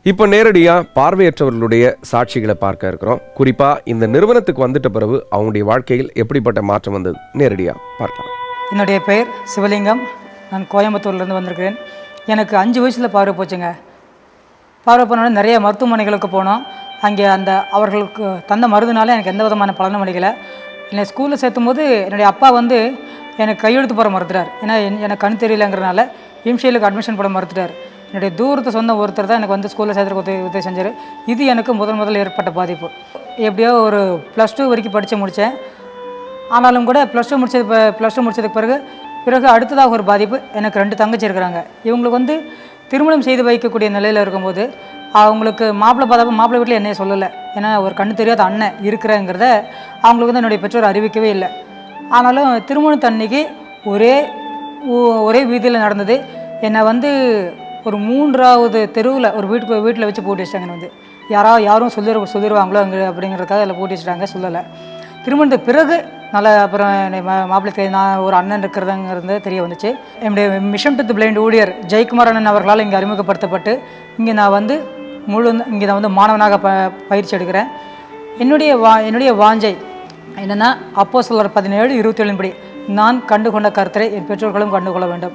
இப்போ நேரடியாக பார்வையற்றவர்களுடைய சாட்சிகளை பார்க்க இருக்கிறோம். குறிப்பாக இந்த நிறுவனத்துக்கு வந்துட்ட பிறகு அவங்களுடைய வாழ்க்கையில் எப்படிப்பட்ட மாற்றம் வந்தது நேரடியாக பார்க்கலாம். என்னுடைய பெயர் சிவலிங்கம். நான் கோயம்புத்தூர்லேருந்து வந்திருக்கிறேன். எனக்கு 5 வயசில் பார்வை போச்சுங்க. பார்வை போனோடனே நிறைய மருத்துவமனைகளுக்கு போனோம். அங்கே அவர்களுக்கு தந்த மருந்துனால எனக்கு எந்த விதமான பலனும் அளிக்கலை. என்னை ஸ்கூலில் சேர்த்தும் போது என்னுடைய அப்பா எனக்கு கையெழுத்து போட மறுத்துட்டார். ஏன்னா எனக்கு கண் தெரியலங்கிறனால இம்ஷியலுக்கு அட்மிஷன் போட மறுத்துட்டார். என்னுடைய தூரத்தை சொந்த ஒருத்தர் தான் எனக்கு ஸ்கூலில் சேர்த்துக்கு உதவி செஞ்சார். இது எனக்கு முதல் ஏற்பட்ட பாதிப்பு. எப்படியோ ஒரு +2 வரைக்கும் படித்து முடித்தேன். ஆனாலும் கூட +2 முடித்ததுக்கு பிறகு அடுத்ததாக ஒரு பாதிப்பு. எனக்கு 2 தங்கச்சி இருக்கிறாங்க. இவங்களுக்கு திருமணம் செய்து வைக்கக்கூடிய நிலையில் இருக்கும்போது அவங்களுக்கு மாப்பிள்ளை வீட்டில் என்னைய சொல்லலை. ஏன்னா ஒரு கண்ணு தெரியாத அண்ணன் இருக்கிறேங்கிறத அவங்களுக்கு என்னுடைய பெற்றோர் அறிவிக்கவே இல்லை. ஆனாலும் திருமணத்தன்னைக்கு ஒரே வீதியில் நடந்தது. என்னை ஒரு 3வது தெருவில் ஒரு வீட்டில் வச்சு போட்டு வச்சிட்டாங்க. யாரும் சொல்லிடுவாங்களோ அப்படிங்கிறதுக்காக அதில் போட்டு வச்சுட்டாங்க. சொல்லலை. திருமணத்துக்கு பிறகு அப்புறம் மாப்பிள்ளை நான் ஒரு அண்ணன் இருக்கிறதுங்கிறது தெரிய வந்துச்சு. என்னுடைய மிஷன் டு தி பிளைண்ட் ஊழியர் ஜெயக்குமார் அண்ணன் அவர்களால் இங்கே அறிமுகப்படுத்தப்பட்டு இங்கே நான் இங்கே மாணவனாக பயிற்சி எடுக்கிறேன். என்னுடைய வாஞ்சை என்னென்னா அப்போஸ்தலர் 17:27 படி நான் கண்டுகொண்ட கர்த்தரை என் பெற்றோர்களும் கண்டுகொள்ள வேண்டும்.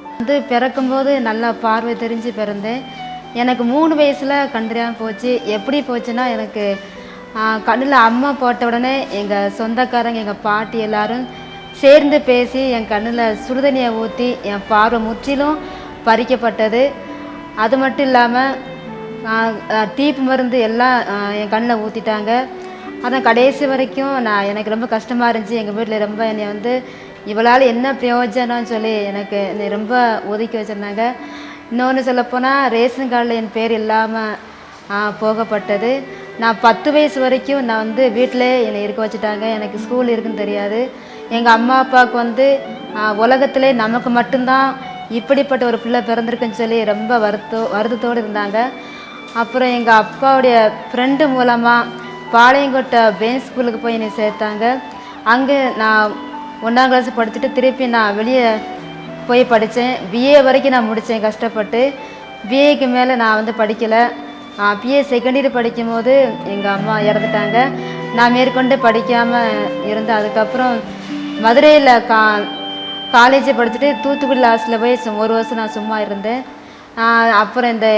பிறக்கும்போது நல்லா பார்வை தெரிஞ்சு பிறந்தேன். எனக்கு 3 வயசில் கண் தெரியாமல் போச்சு. எப்படி போச்சுன்னா, எனக்கு கண்ணில் அம்மா போட்ட உடனே எங்கள் சொந்தக்காரங்க எங்கள் பாட்டி எல்லாரும் சேர்ந்து பேசி என் கண்ணில் சுடுதண்ணியை ஊற்றி என் பார்வை முற்றிலும் பறிக்கப்பட்டது. அது மட்டும் இல்லாமல் டீப்பு மருந்து எல்லாம் என் கண்ணில் ஊற்றிட்டாங்க. அதான் கடைசி வரைக்கும் எனக்கு ரொம்ப கஷ்டமாக இருந்துச்சு. எங்கள் வீட்டில் ரொம்ப என்னை இவளால் என்ன பிரயோஜனம்னு சொல்லி என்னை ரொம்ப ஒதுக்கி வச்சுருந்தாங்க. இன்னொன்று சொல்லப்போனால் ரேஷன் கார்டில் என் பேர் இல்லாமல் போகப்பட்டது. நான் 10 வயசு வரைக்கும் வீட்டிலே என்னை இருக்க வச்சுட்டாங்க. எனக்கு ஸ்கூல் இருக்குன்னு தெரியாது. எங்கள் அம்மா அப்பாவுக்கு உலகத்திலே நமக்கு மட்டும்தான் இப்படிப்பட்ட ஒரு பிள்ளை பிறந்திருக்குன்னு சொல்லி ரொம்ப வருத்தத்தோடு இருந்தாங்க. அப்புறம் எங்கள் அப்பாவுடைய ஃப்ரெண்டு மூலமாக பாளையங்கோட்டை பெயின் ஸ்கூலுக்கு போய் என்னை சேர்த்தாங்க. அங்கே நான் 1ஆம் கிளாஸ் படிச்சுட்டு திருப்பி நான் வெளியே போய் படித்தேன். பிஏ வரைக்கும் நான் முடித்தேன் கஷ்டப்பட்டு. பிஏக்கு மேலே நான் படிக்கலை. பிஏ செகண்ட் இயர் படிக்கும்போது எங்கள் அம்மா இறந்துட்டாங்க. நான் மேற்கொண்டு படிக்காமல் இருந்தேன். அதுக்கப்புறம் மதுரையில் காலேஜ் படிச்சுட்டு தூத்துக்குடி லாஸ்ட்டில் போய் 1 வருஷம் நான் சும்மா இருந்தேன். அப்புறம் இந்த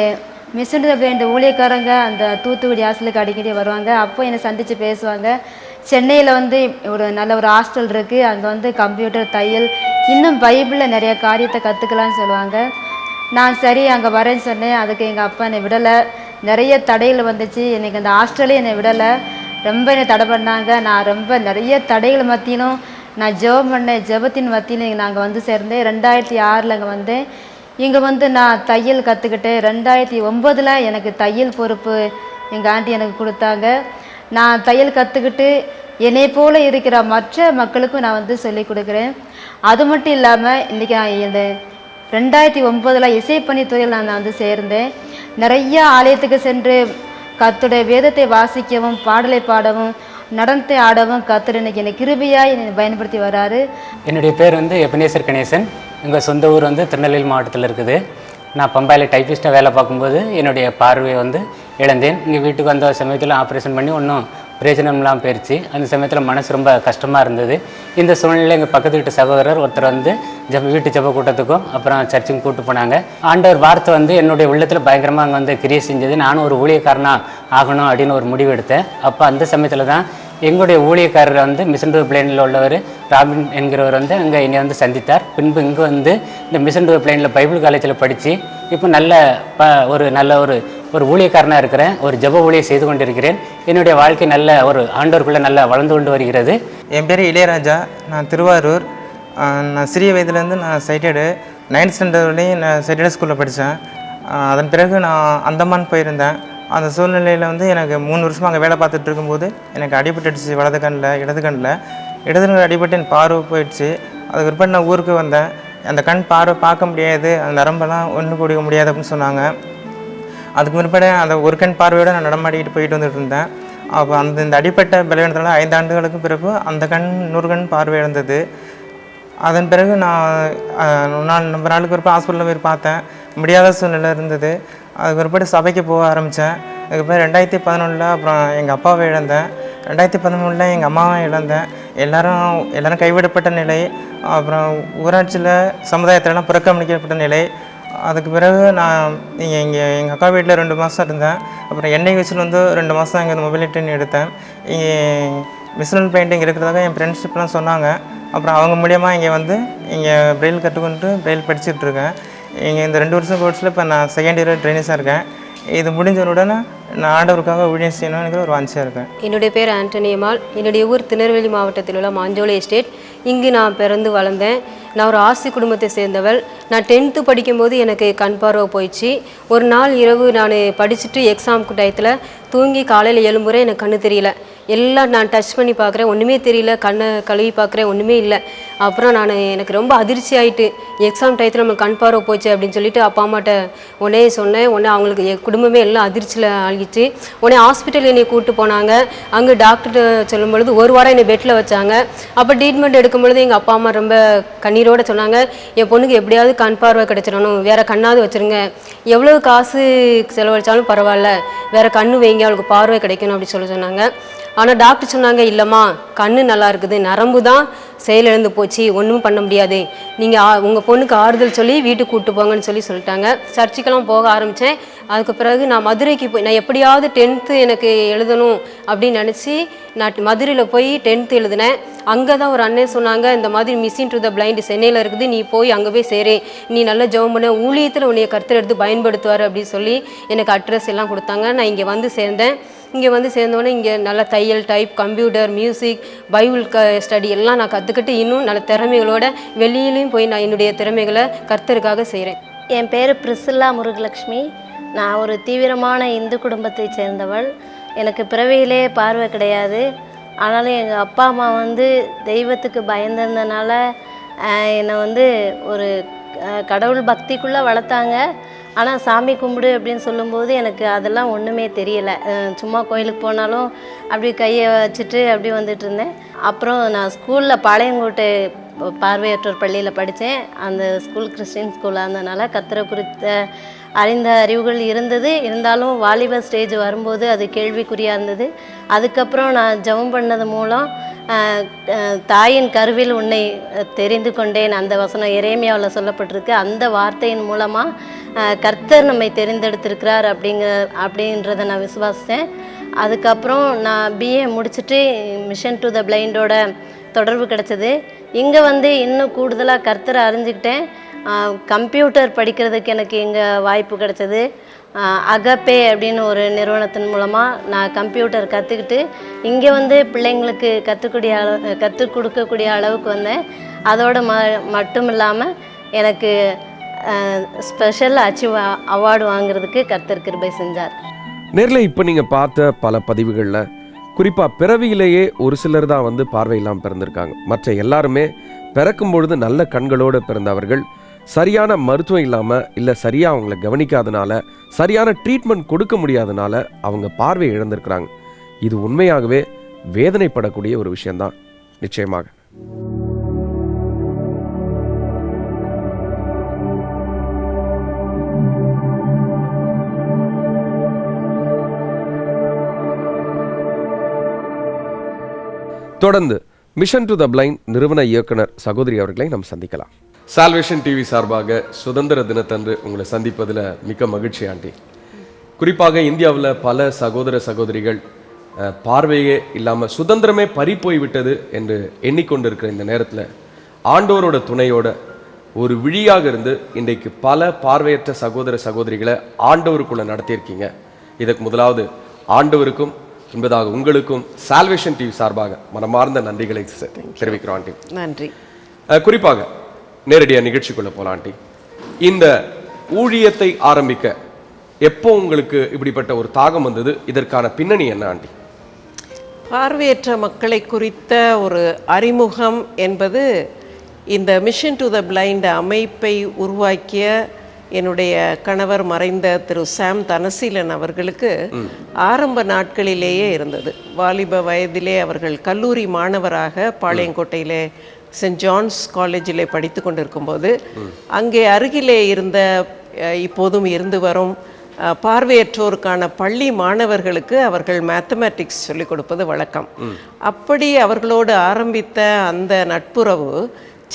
மிஷன் டு தி பிளைண்ட் ஊழியக்காரங்க அந்த தூத்துக்குடி ஹாஸ்டலுக்கு அடிக்கடி வருவாங்க. அப்போ என்னை சந்தித்து பேசுவாங்க. சென்னையில் ஒரு நல்ல ஒரு ஹாஸ்டல் இருக்குது. அங்கே கம்ப்யூட்டர், தையல், இன்னும் பைபிளில் நிறைய காரியத்தை கற்றுக்கலான்னு சொல்லுவாங்க. நான் சரி அங்கே வரேன்னு சொன்னேன். அதுக்கு எங்கள் அப்பா என்னை விடலை. நிறைய தடைகள் வந்துச்சு. எனக்கு அந்த ஹாஸ்டலே என்னை விடலை. ரொம்ப என்னை தடை பண்ணாங்க. நான் ரொம்ப நிறைய தடைகள் மத்தியிலும் நான் ஜெபம் பண்ணேன். ஜெபத்தின் மத்தியிலும் நாங்கள் சேர்ந்தேன். 2006 அங்கே வந்தேன். இங்கே நான் தையல் கற்றுக்கிட்டேன். 2009 எனக்கு தையல் பொறுப்பு எங்கள் ஆண்டி எனக்கு கொடுத்தாங்க. நான் தையல் கற்றுக்கிட்டு என்னை போல் இருக்கிற மற்ற மக்களுக்கும் நான் சொல்லிக் கொடுக்குறேன். அது மட்டும் இல்லாமல் இன்றைக்கி நான் இந்த 2009 இசைப்பணித்துறையில் நான் சேர்ந்தேன். நிறைய ஆலயத்துக்கு சென்று கர்த்தருடைய வேதத்தை வாசிக்கவும் பாடலை பாடவும் நடனத்தை ஆடவும் கர்த்தர் என்னை கிருபையாக என்னை பயன்படுத்தி வராரு. என்னுடைய பேர் எபனேசர் கணேசன். எங்கள் சொந்த ஊர் திருநெல்வேலி மாவட்டத்தில் இருக்குது. நான் பம்பாயில் டைப்பிஸ்ட்டாக வேலை பார்க்கும்போது என்னுடைய பார்வையை இழந்தேன். இங்கே வீட்டுக்கு வந்த சமயத்தில் ஆப்ரேஷன் பண்ணி ஒன்றும் பிரயோஜனம் இல்லாமல் போயிடுச்சு. அந்த சமயத்தில் மனசு ரொம்ப கஷ்டமாக இருந்தது. இந்த சூழ்நிலையில் எங்கள் பக்கத்து வீட்டு சகோதரர் ஒருத்தர் வீட்டு ஜெப கூட்டத்துக்கும் அப்புறம் சர்ச்சுக்கும் கூப்பிட்டு போனாங்க. ஆண்டவர் வார்த்தை என்னுடைய உள்ளத்தில் பயங்கரமாக அங்கே கிரியை செஞ்சது. நானும் ஒரு ஊழியக்காரனாக ஆகணும் அப்படின்னு ஒரு முடிவு எடுத்தேன். அப்போ அந்த சமயத்தில் தான் எங்களுடைய ஊழியக்காரர் மிஷன் டு தி பிளைண்டில் உள்ளவர் ராபின் என்கிறவர் அங்கே என்னை சந்தித்தார். பின்பு இங்கே இந்த மிஷன் டு தி பிளைண்டில் பைபிள் காலேஜில் படித்து இப்போ நல்ல ஒரு ஊழியக்காரனாக இருக்கிறேன். ஒரு ஜெப ஊழியை செய்து கொண்டிருக்கிறேன். என்னுடைய வாழ்க்கை நல்ல ஒரு ஆண்டவருக்குள்ளே நல்லா வளர்ந்து கொண்டு வருகிறது. என் பேர் இளையராஜா. நான் திருவாரூர். நான் சிறிய வயதுலேருந்து நான் சைட்டடு 9th ஸ்டாண்டர்ட் வரையும் நான் சைட்டடு ஸ்கூலில் படித்தேன். அதன் பிறகு நான் அந்தமான் போயிருந்தேன். அந்த சூழ்நிலையில் எனக்கு 3 வருஷமாக அங்கே வேலை பார்த்துட்டு இருக்கும்போது எனக்கு அடிபட்டுடுச்சு. வலது கண்ணில் இடது கண்ணில் அடிபட்டு என் பார்வை போயிடுச்சு. அதுக்கு பிற்பாடு நான் ஊருக்கு வந்தேன். அந்த கண் பார்வை பார்க்க முடியாது, அந்த நரம்பெல்லாம் ஒன்று கூடிய முடியாது அப்படின்னு சொன்னாங்க. அதுக்கு முற்பாடு அந்த ஒரு கண் பார்வையோடு நான் நடமாடிக்கிட்டு போயிட்டு வந்துட்டு இருந்தேன். அப்போ இந்த அடிப்பட்ட பலவீனத்தினால 5 ஆண்டுகளுக்கு பிறகு அந்த கண் 100 கண் பார்வை இழந்தது. அதன் பிறகு நான் ரொம்ப நாளுக்கு பிறகு ஹாஸ்பிட்டலில் போய் பார்த்தேன். முடியாத சூழ்நிலை இருந்தது. அதுக்கு பிற்பாடு சபைக்கு போக ஆரம்பித்தேன். அதுக்கப்புறம் 2011 அப்புறம் எங்கள் அப்பாவை இழந்தேன். 2013 எங்கள் அம்மாவை இழந்தேன். எல்லாரும் கைவிடப்பட்ட நிலை, அப்புறம் ஊராட்சியில் சமுதாயத்திலலாம் புறக்கணிக்கப்பட்ட நிலை. அதுக்கு பிறகு நான் இங்கே எங்கள் அக்கா வீட்டில் 2 மாதம் இருந்தேன். அப்புறம் எண்ணெய் வயசில் வந்து 2 மாதம் இங்கே மொபைல் ட்ரெயின் எடுத்தேன். இங்கே மிஷினல் பெயிண்டிங் இருக்கிறதாக என் ஃப்ரெண்ட்ஷிப்லாம் சொன்னாங்க. அப்புறம் அவங்க மூலியமாக இங்கே வந்து இங்கே பிரெயில் கற்றுக்கொண்டு பிரெயில் படிச்சுட்ருக்கேன். இங்கே இந்த 2 வருஷம் கோர்ஸில் இப்போ நான் செகண்ட் இயர் ட்ரைனிங்ஸாக இருக்கேன். இது முடிஞ்சவுடனே நான் ஆண்டவருக்காக ஊழியம் செய்யணுங்கிற ஒரு வாஞ்சியாக இருக்கேன். என்னுடைய பேர் ஆண்டனியம்மாள். என்னுடைய ஊர் திருநெல்வேலி மாவட்டத்தில் உள்ள மாஞ்சோலை எஸ்டேட். இங்கு நான் பிறந்து வளர்ந்தேன். நான் ஒரு ஆசி குடும்பத்தை சேர்ந்தவள். நான் 10th படிக்கும்போது எனக்கு கண் பார்வை போயிடுச்சு. ஒரு நாள் இரவு நான் படிச்சுட்டு எக்ஸாமுக்கு டயத்தில் தூங்கி காலையில் எழும்புறேன், எனக்கு கண்ணு தெரியல. எல்லாம் நான் டச் பண்ணி பார்க்குறேன், ஒன்றுமே தெரியல. கண்ணை கழுவி பார்க்குறேன், ஒன்றுமே இல்லை. அப்புறம் எனக்கு ரொம்ப அதிர்ச்சி ஆகிட்டு, எக்ஸாம் டயத்தில் நம்ம கண் பார்வை போச்சு அப்படின்னு சொல்லிட்டு அப்பா அம்மாட்ட உடனே சொன்னேன். உடனே அவங்களுக்கு என் குடும்பமே எல்லாம் அதிர்ச்சியில் ஆகிடுச்சு. உடனே ஹாஸ்பிட்டல் என்னை கூப்பிட்டு போனாங்க. அங்கே டாக்டர்கிட்ட சொல்லும் பொழுது 1 வாரம் என்னை பெட்டில் வச்சாங்க. அப்போ ட்ரீட்மெண்ட் எடுக்கும் பொழுது எங்கள் அப்பா அம்மா ரொம்ப கண்ணீரோடு சொன்னாங்க, என் பொண்ணுக்கு எப்படியாவது கண் பார்வை கிடச்சிடணும், வேறு கண்ணாவது வச்சுருங்க, எவ்வளோ காசு செலவழித்தாலும் பரவாயில்ல, வேறு கண்ணு வைங்க, அவளுக்கு பார்வை கிடைக்கணும் அப்படி சொன்னாங்க. ஆனால் டாக்டர் சொன்னாங்க, இல்லைம்மா கண்ணு நல்லா இருக்குது, நரம்பு தான் செயலிழந்து போச்சு, ஒன்றும் பண்ண முடியாது, நீங்கள் உங்கள் பொண்ணுக்கு ஆறுதல் சொல்லி வீட்டுக்கு கூப்பிட்டு போங்கன்னு சொல்லிட்டாங்க. சர்ச்சுக்கெல்லாம் போக ஆரம்பித்தேன். அதுக்கு பிறகு நான் மதுரைக்கு போய் நான் எப்படியாவது 10th எனக்கு எழுதணும் அப்படின்னு நினச்சி நான் மதுரையில் போய் 10th எழுதினேன். அங்கே தான் ஒரு அண்ணன் சொன்னாங்க, இந்த மாதிரி மிஷின் டு த பிளைண்ட் சென்னையில் இருக்குது, நீ போய் அங்கே போய் சேரு, நீ நல்லா ஜெபம் பண்ண, ஊழியத்தில் உன்னைய கர்த்தர் எடுத்து பயன்படுத்துவார் அப்படின்னு சொல்லி எனக்கு அட்ரஸ் எல்லாம் கொடுத்தாங்க. நான் இங்கே வந்து சேர்ந்தேன். இங்கே வந்து சேர்ந்தோன்னே இங்கே நல்லா தையல், type, computer, music, Bible study எல்லாம் நான் கற்றுக்கிட்டு இன்னும் நல்ல திறமைகளோட வெளியிலையும் போய் நான் என்னுடைய திறமைகளை கர்த்தருக்காக செய்கிறேன். என் பேர் பிரிசில்லா முருகலட்சுமி. நான் ஒரு தீவிரமான இந்து குடும்பத்தை சேர்ந்தவள். எனக்கு பிறவியிலே பார்வை கிடையாது. ஆனாலும் எங்கள் அப்பா அம்மா வந்து தெய்வத்துக்கு பயந்திருந்தனால என்னை வந்து ஒரு கடவுள் பக்திக்குள்ளே வளர்த்தாங்க. ஆனால் சாமி கும்பிடு அப்படின்னு சொல்லும்போது எனக்கு அதெல்லாம் ஒன்றுமே தெரியலை. சும்மா கோயிலுக்கு போனாலும் அப்படி கையை வச்சுட்டு அப்படி வந்துட்டு இருந்தேன். அப்புறம் நான் ஸ்கூலில் பாளையங்கோட்டை பார்வையற்றோர் பள்ளியில் படித்தேன். அந்த ஸ்கூல் கிறிஸ்டின் ஸ்கூலாக இருந்ததுனால கர்த்தரை குறித்த அறிந்த அறிவுகள் இருந்தது. இருந்தாலும் வாலிபர் ஸ்டேஜ் வரும்போது அது கேள்விக்குறியாக இருந்தது. அதுக்கப்புறம் நான் ஜெபம் பண்ணது மூலம் தாயின் கருவில் உன்னை தெரிந்து கொண்டேன், அந்த வசனம் எரேமியாவில் சொல்லப்பட்டிருக்கு. அந்த வார்த்தையின் மூலமாக கர்த்தர் நம்மை தெரிந்தெடுத்திருக்கிறார் அப்படின்றத நான் விசுவாசித்தேன். அதுக்கப்புறம் நான் பிஏ முடிச்சுட்டு மிஷன் டு த பிளைண்டோட தொடர்பு கிடச்சிது. இங்கே வந்து இன்னும் கூடுதலாக கர்த்தரை அறிஞ்சிக்கிட்டேன். கம்ப்யூட்டர் படிக்கிறதுக்கு எனக்கு இங்கே வாய்ப்பு கிடச்சிது. அகப்பே அப்படின்னு ஒரு நிறுவனத்தின் மூலமாக நான் கம்ப்யூட்டர் கற்றுக்கிட்டு இங்கே வந்து பிள்ளைங்களுக்கு கற்றுக் கொடுக்கக்கூடிய அளவுக்கு வந்தேன். அதோடு மட்டும் இல்லாமல் எனக்கு ஸ்பெஷல் அச்சீவ் அவார்டு வாங்குறதுக்கு கர்த்தர் கிருபை செஞ்சார். நேரில் இப்போ நீங்கள் பார்த்த பல பதிவுகளில் குறிப்பாக பிறவியிலேயே ஒரு சிலர் தான் வந்து பார்வை இல்லாமல் பிறந்திருக்காங்க. மற்ற எல்லாருமே பிறக்கும் பொழுது நல்ல கண்களோடு பிறந்தவர்கள். சரியான மருத்துவம் இல்லாமல் இல்லை சரியாக அவங்கள கவனிக்காதனால, சரியான ட்ரீட்மெண்ட் கொடுக்க முடியாதனால அவங்க பார்வை இழந்திருக்கிறாங்க. இது உண்மையாகவே வேதனைப்படக்கூடிய ஒரு விஷயம்தான். நிச்சயமாக தொடர்ந்து மிஷன் டு த பிளைண்ட் நிறுவன இயக்குனர் சகோதரி அவர்களை நாம் சந்திக்கலாம். சால்வேஷன் டிவி சார்பாக சுதந்திர தினத்தன்று உங்களை சந்திப்பதில் மிக்க மகிழ்ச்சி ஆண்டி. குறிப்பாக இந்தியாவில் பல சகோதர சகோதரிகள் பார்வையே இல்லாமல் சுதந்திரமே பறிப்போய் விட்டது என்று எண்ணிக்கொண்டிருக்கிற இந்த நேரத்தில் ஆண்டோரோட துணையோட ஒரு விழியாக இருந்து இன்றைக்கு பல பார்வையற்ற சகோதர சகோதரிகளை ஆண்டவருக்குள்ளே நடத்தியிருக்கீங்க. இதற்கு முதலாவது ஆண்டவருக்கும் என்பதாக உங்களுக்கும் சால்வேஷன் டிவி சார்பாக மனமார்ந்த நன்றிகளை தெரிவிக்கிறோம் ஆண்டி. நன்றி. குறிப்பாக நேரடியாக நிகழ்ச்சிக்குள்ள போலாம் ஆண்டி. இந்த ஊழியத்தை ஆரம்பிக்க எப்போ உங்களுக்கு இப்படிப்பட்ட ஒரு தாகம் வந்தது? இதற்கான பின்னணி என்ன ஆண்டி? பார்வையற்ற மக்களை குறித்த ஒரு அறிமுகம் என்பது இந்த மிஷன் டு த பிளைண்ட் அமைப்பை உருவாக்கிய என்னுடைய கணவர் மறைந்த திரு சாம் தனசீலன் அவர்களுக்கு ஆரம்ப நாட்களிலேயே இருந்தது. வாலிப வயதிலே அவர்கள் கல்லூரி மாணவராக பாளையங்கோட்டையிலே சென்ட் ஜான்ஸ் காலேஜிலே படித்து கொண்டிருக்கும்போது அங்கே அருகிலே இருந்த இப்போதும் இருந்து வரும் பார்வையற்றோருக்கான பள்ளி மாணவர்களுக்கு அவர்கள் மேத்தமேட்டிக்ஸ் சொல்லிக் கொடுப்பது வழக்கம். அப்படி அவர்களோடு ஆரம்பித்த அந்த நட்புறவு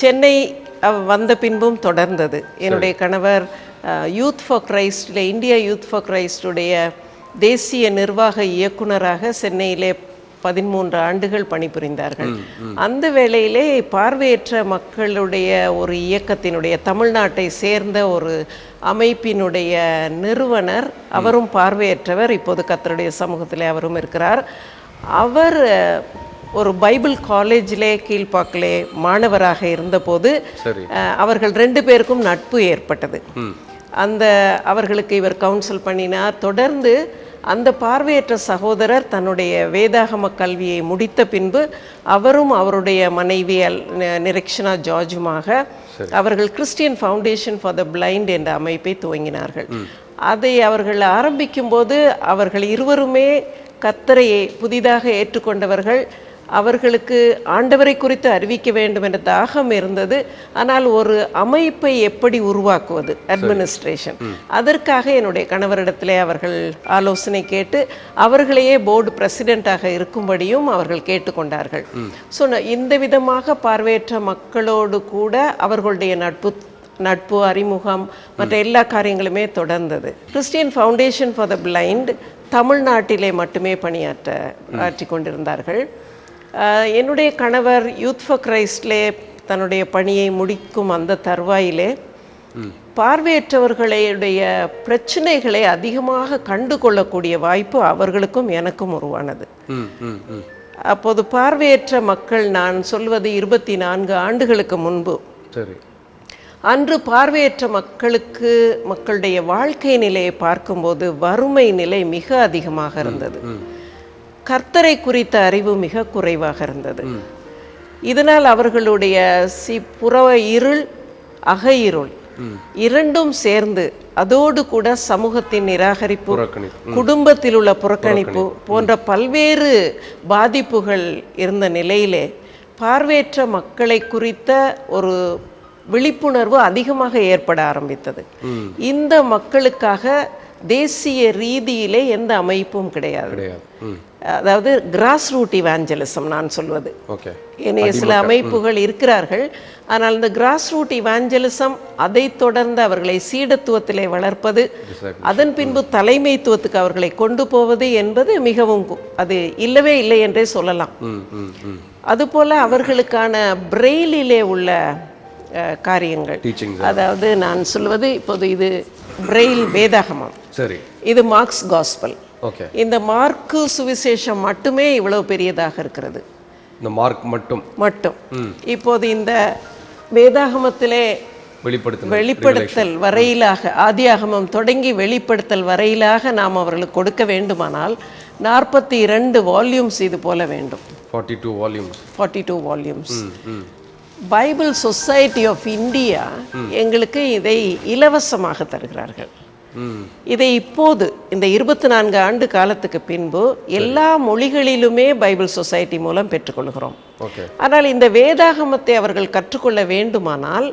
சென்னை வந்த பின்பும் தொடர்ந்தது. என்னுடைய கணவர் யூத் ஃபார் கிரைஸ்டில், இந்தியா யூத் ஃபார் கிரைஸ்டுடைய தேசிய நிர்வாக இயக்குனராக சென்னையிலே 13 ஆண்டுகள் பணிபுரிந்தார்கள். அந்த வேளையிலே பார்வையற்ற மக்களுடைய ஒரு இயக்கத்தினுடைய, தமிழ்நாட்டை சேர்ந்த ஒரு அமைப்பினுடைய நிறுவனர், அவரும் பார்வையற்றவர், இப்போது கர்த்தருடைய சமூகத்திலே அவரும் இருக்கிறார். அவர் ஒரு பைபிள் காலேஜிலே கீழ்ப்பாக்கிலே மாணவராக இருந்தபோது அவர்கள் 2 பேருக்கும் நட்பு ஏற்பட்டது. அவர்களுக்கு இவர் கவுன்சில் பண்ணினார். தொடர்ந்து அந்த பார்வையற்ற சகோதரர் தன்னுடைய வேதாகம கல்வியை முடித்த பின்பு அவரும் அவருடைய மனைவி நிரக்ஷனா ஜார்ஜுமாக அவர்கள் Christian foundation for the blind என்ற அமைப்பை துவங்கினார்கள். அதை அவர்கள் ஆரம்பிக்கும் போது அவர்கள் இருவருமே கர்த்தரையை புதிதாக ஏற்றுக்கொண்டவர்கள். அவர்களுக்கு ஆண்டவரை குறித்து அறிவிக்க வேண்டும் என்ற தாகம் இருந்தது. ஆனால் ஒரு அமைப்பை எப்படி உருவாக்குவது, அட்மினிஸ்ட்ரேஷன், அதற்காக என்னுடைய கணவரிடத்திலே அவர்கள் ஆலோசனை கேட்டு அவர்களையே போர்டு பிரசிடெண்ட்டாக இருக்கும்படியும் அவர்கள் கேட்டுக்கொண்டார்கள். ஸோ இந்த விதமாக பார்வையற்ற மக்களோடு கூட அவர்களுடைய நட்பு அறிமுகம் மற்ற எல்லா காரியங்களுமே தொடர்ந்தது. Christian foundation for the blind தமிழ்நாட்டிலே மட்டுமே ஆற்றி கொண்டிருந்தார்கள். என்னுடைய கணவர் யூத் ஃபார் கிரைஸ்ட்லே தன்னுடைய பணியை முடிக்கும் அந்த தருவாயிலே பார்வையற்றவர்களுடைய பிரச்சனைகளை அதிகமாக கண்டு கொள்ளக்கூடிய வாய்ப்பு அவர்களுக்கும் எனக்கும் உருவானது. அப்போது பார்வையற்ற மக்கள், நான் சொல்வது 24 ஆண்டுகளுக்கு முன்பு, அன்று பார்வையற்ற மக்களுடைய வாழ்க்கை நிலையை பார்க்கும்போது வறுமை நிலை மிக அதிகமாக இருந்தது. கர்த்தரை குறித்த அறிவு மிக குறைவாக இருந்தது. இதனால் அவர்களுடைய புற இருள், அக இருள் இரண்டும் சேர்ந்து, அதோடு கூட சமூகத்தின் நிராகரிப்பு, குடும்பத்தில் உள்ள புறக்கணிப்பு போன்ற பல்வேறு பாதிப்புகள் இருந்த நிலையிலே பார்வையற்ற மக்களை குறித்த ஒரு விழிப்புணர்வு அதிகமாக ஏற்பட ஆரம்பித்தது. இந்த மக்களுக்காக தேசிய ரீதியிலே எந்த அமைப்பும் கிடையாது. அதாவது கிராஸ் ரூட் இவாஞ்சலிசம் நான் சொல்வது. ஏனைய சில அமைப்புகள் இருக்கிறார்கள், ஆனால் இந்த கிராஸ் ரூட் இவாஞ்சலிசம், அதை தொடர்ந்து அவர்களை சீடத்துவத்திலே வளர்ப்பது, அதன் பின்பு தலைமைத்துவத்துக்கு அவர்களை கொண்டு போவது என்பது மிகவும், அது இல்லவே இல்லை என்றே சொல்லலாம். அதுபோல அவர்களுக்கான பிரெயிலிலே உள்ள காரியங்கள், அதாவது நான் சொல்வது இப்போது இது பிரெயில் வேதாகமம், இது மார்க்ஸ் காஸ்பல். இந்த மார்க்கு சுவிசேஷம் மட்டுமே இவ்வளவு பெரியதாக இருக்கிறது. இந்த மார்க் மட்டும் இப்போது இந்த வேதாகமத்திலே வெளிப்படுத்தல் வரையிலாக, ஆதியாகமம் தொடங்கி வெளிப்படுத்தல் வரையிலாக நாம் அவர்களுக்கு கொடுக்க வேண்டுமானால் 42 வால்யூம்ஸ் இது போல வேண்டும். 42 volumes. Bible Society of India எங்களுக்கு இதை இலவசமாக தருகிறார்கள். இதை இப்போது இந்த 24 ஆண்டு காலத்துக்கு பின்பு எல்லா மொழிகளிலுமே பைபிள் சொசைட்டி மூலம் பெற்றுக்கொள்கிறோம். ஆனால் இந்த வேதாகமத்தை அவர்கள் கற்றுக்கொள்ள வேண்டுமானால்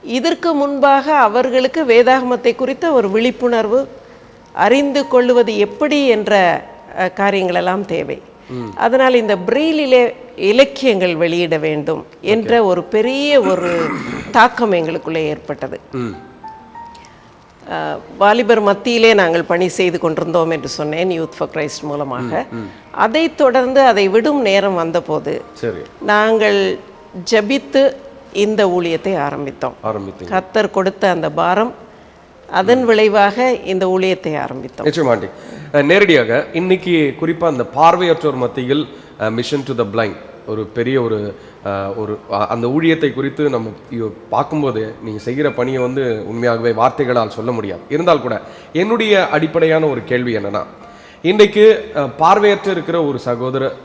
இதற்கு முன்பாக அவர்களுக்கு வேதாகமத்தை குறித்த ஒரு விழிப்புணர்வு, அறிந்து கொள்வது எப்படி என்ற காரியங்கள் எல்லாம் தேவை. அதனால் இந்த பிரெயிலிலே இலக்கியங்கள் வெளியிட வேண்டும் என்ற ஒரு பெரிய ஒரு தாக்கம் எங்களுக்குள்ளே ஏற்பட்டது. வாலிபர் மத்தியிலே நாங்கள் பணி செய்து கொண்டிருந்தோம் என்று சொன்னேன், யூத் ஃபார் கிரைஸ்ட் மூலமாக. அதை தொடர்ந்து அதை விடும் நேரம் வந்தபோது நாங்கள் ஜபித்து இந்த ஊழியத்தை ஆரம்பித்தோம். கர்த்தர் கொடுத்த அந்த பாரம், அதன் விளைவாக இந்த ஊழியத்தை ஆரம்பித்தோம். நிச்சயமாண்டி, நேரடியாக இன்னைக்கு குறிப்பாக அந்த பார்வையற்றோர் மத்தியில் மிஷன் டு த பிளைண்ட் ஒரு பெரிய ஒரு அந்த ஊழியத்தை குறித்து நம்ம பார்க்கும்போது நீங்கள் செய்கிற பணியை வந்து உண்மையாகவே வார்த்தைகளால் சொல்ல முடியாது. இருந்தால் கூட என்னுடைய அடிப்படையான ஒரு கேள்வி என்னன்னா, இன்றைக்கு பார்வையற்ற இருக்கிற ஒரு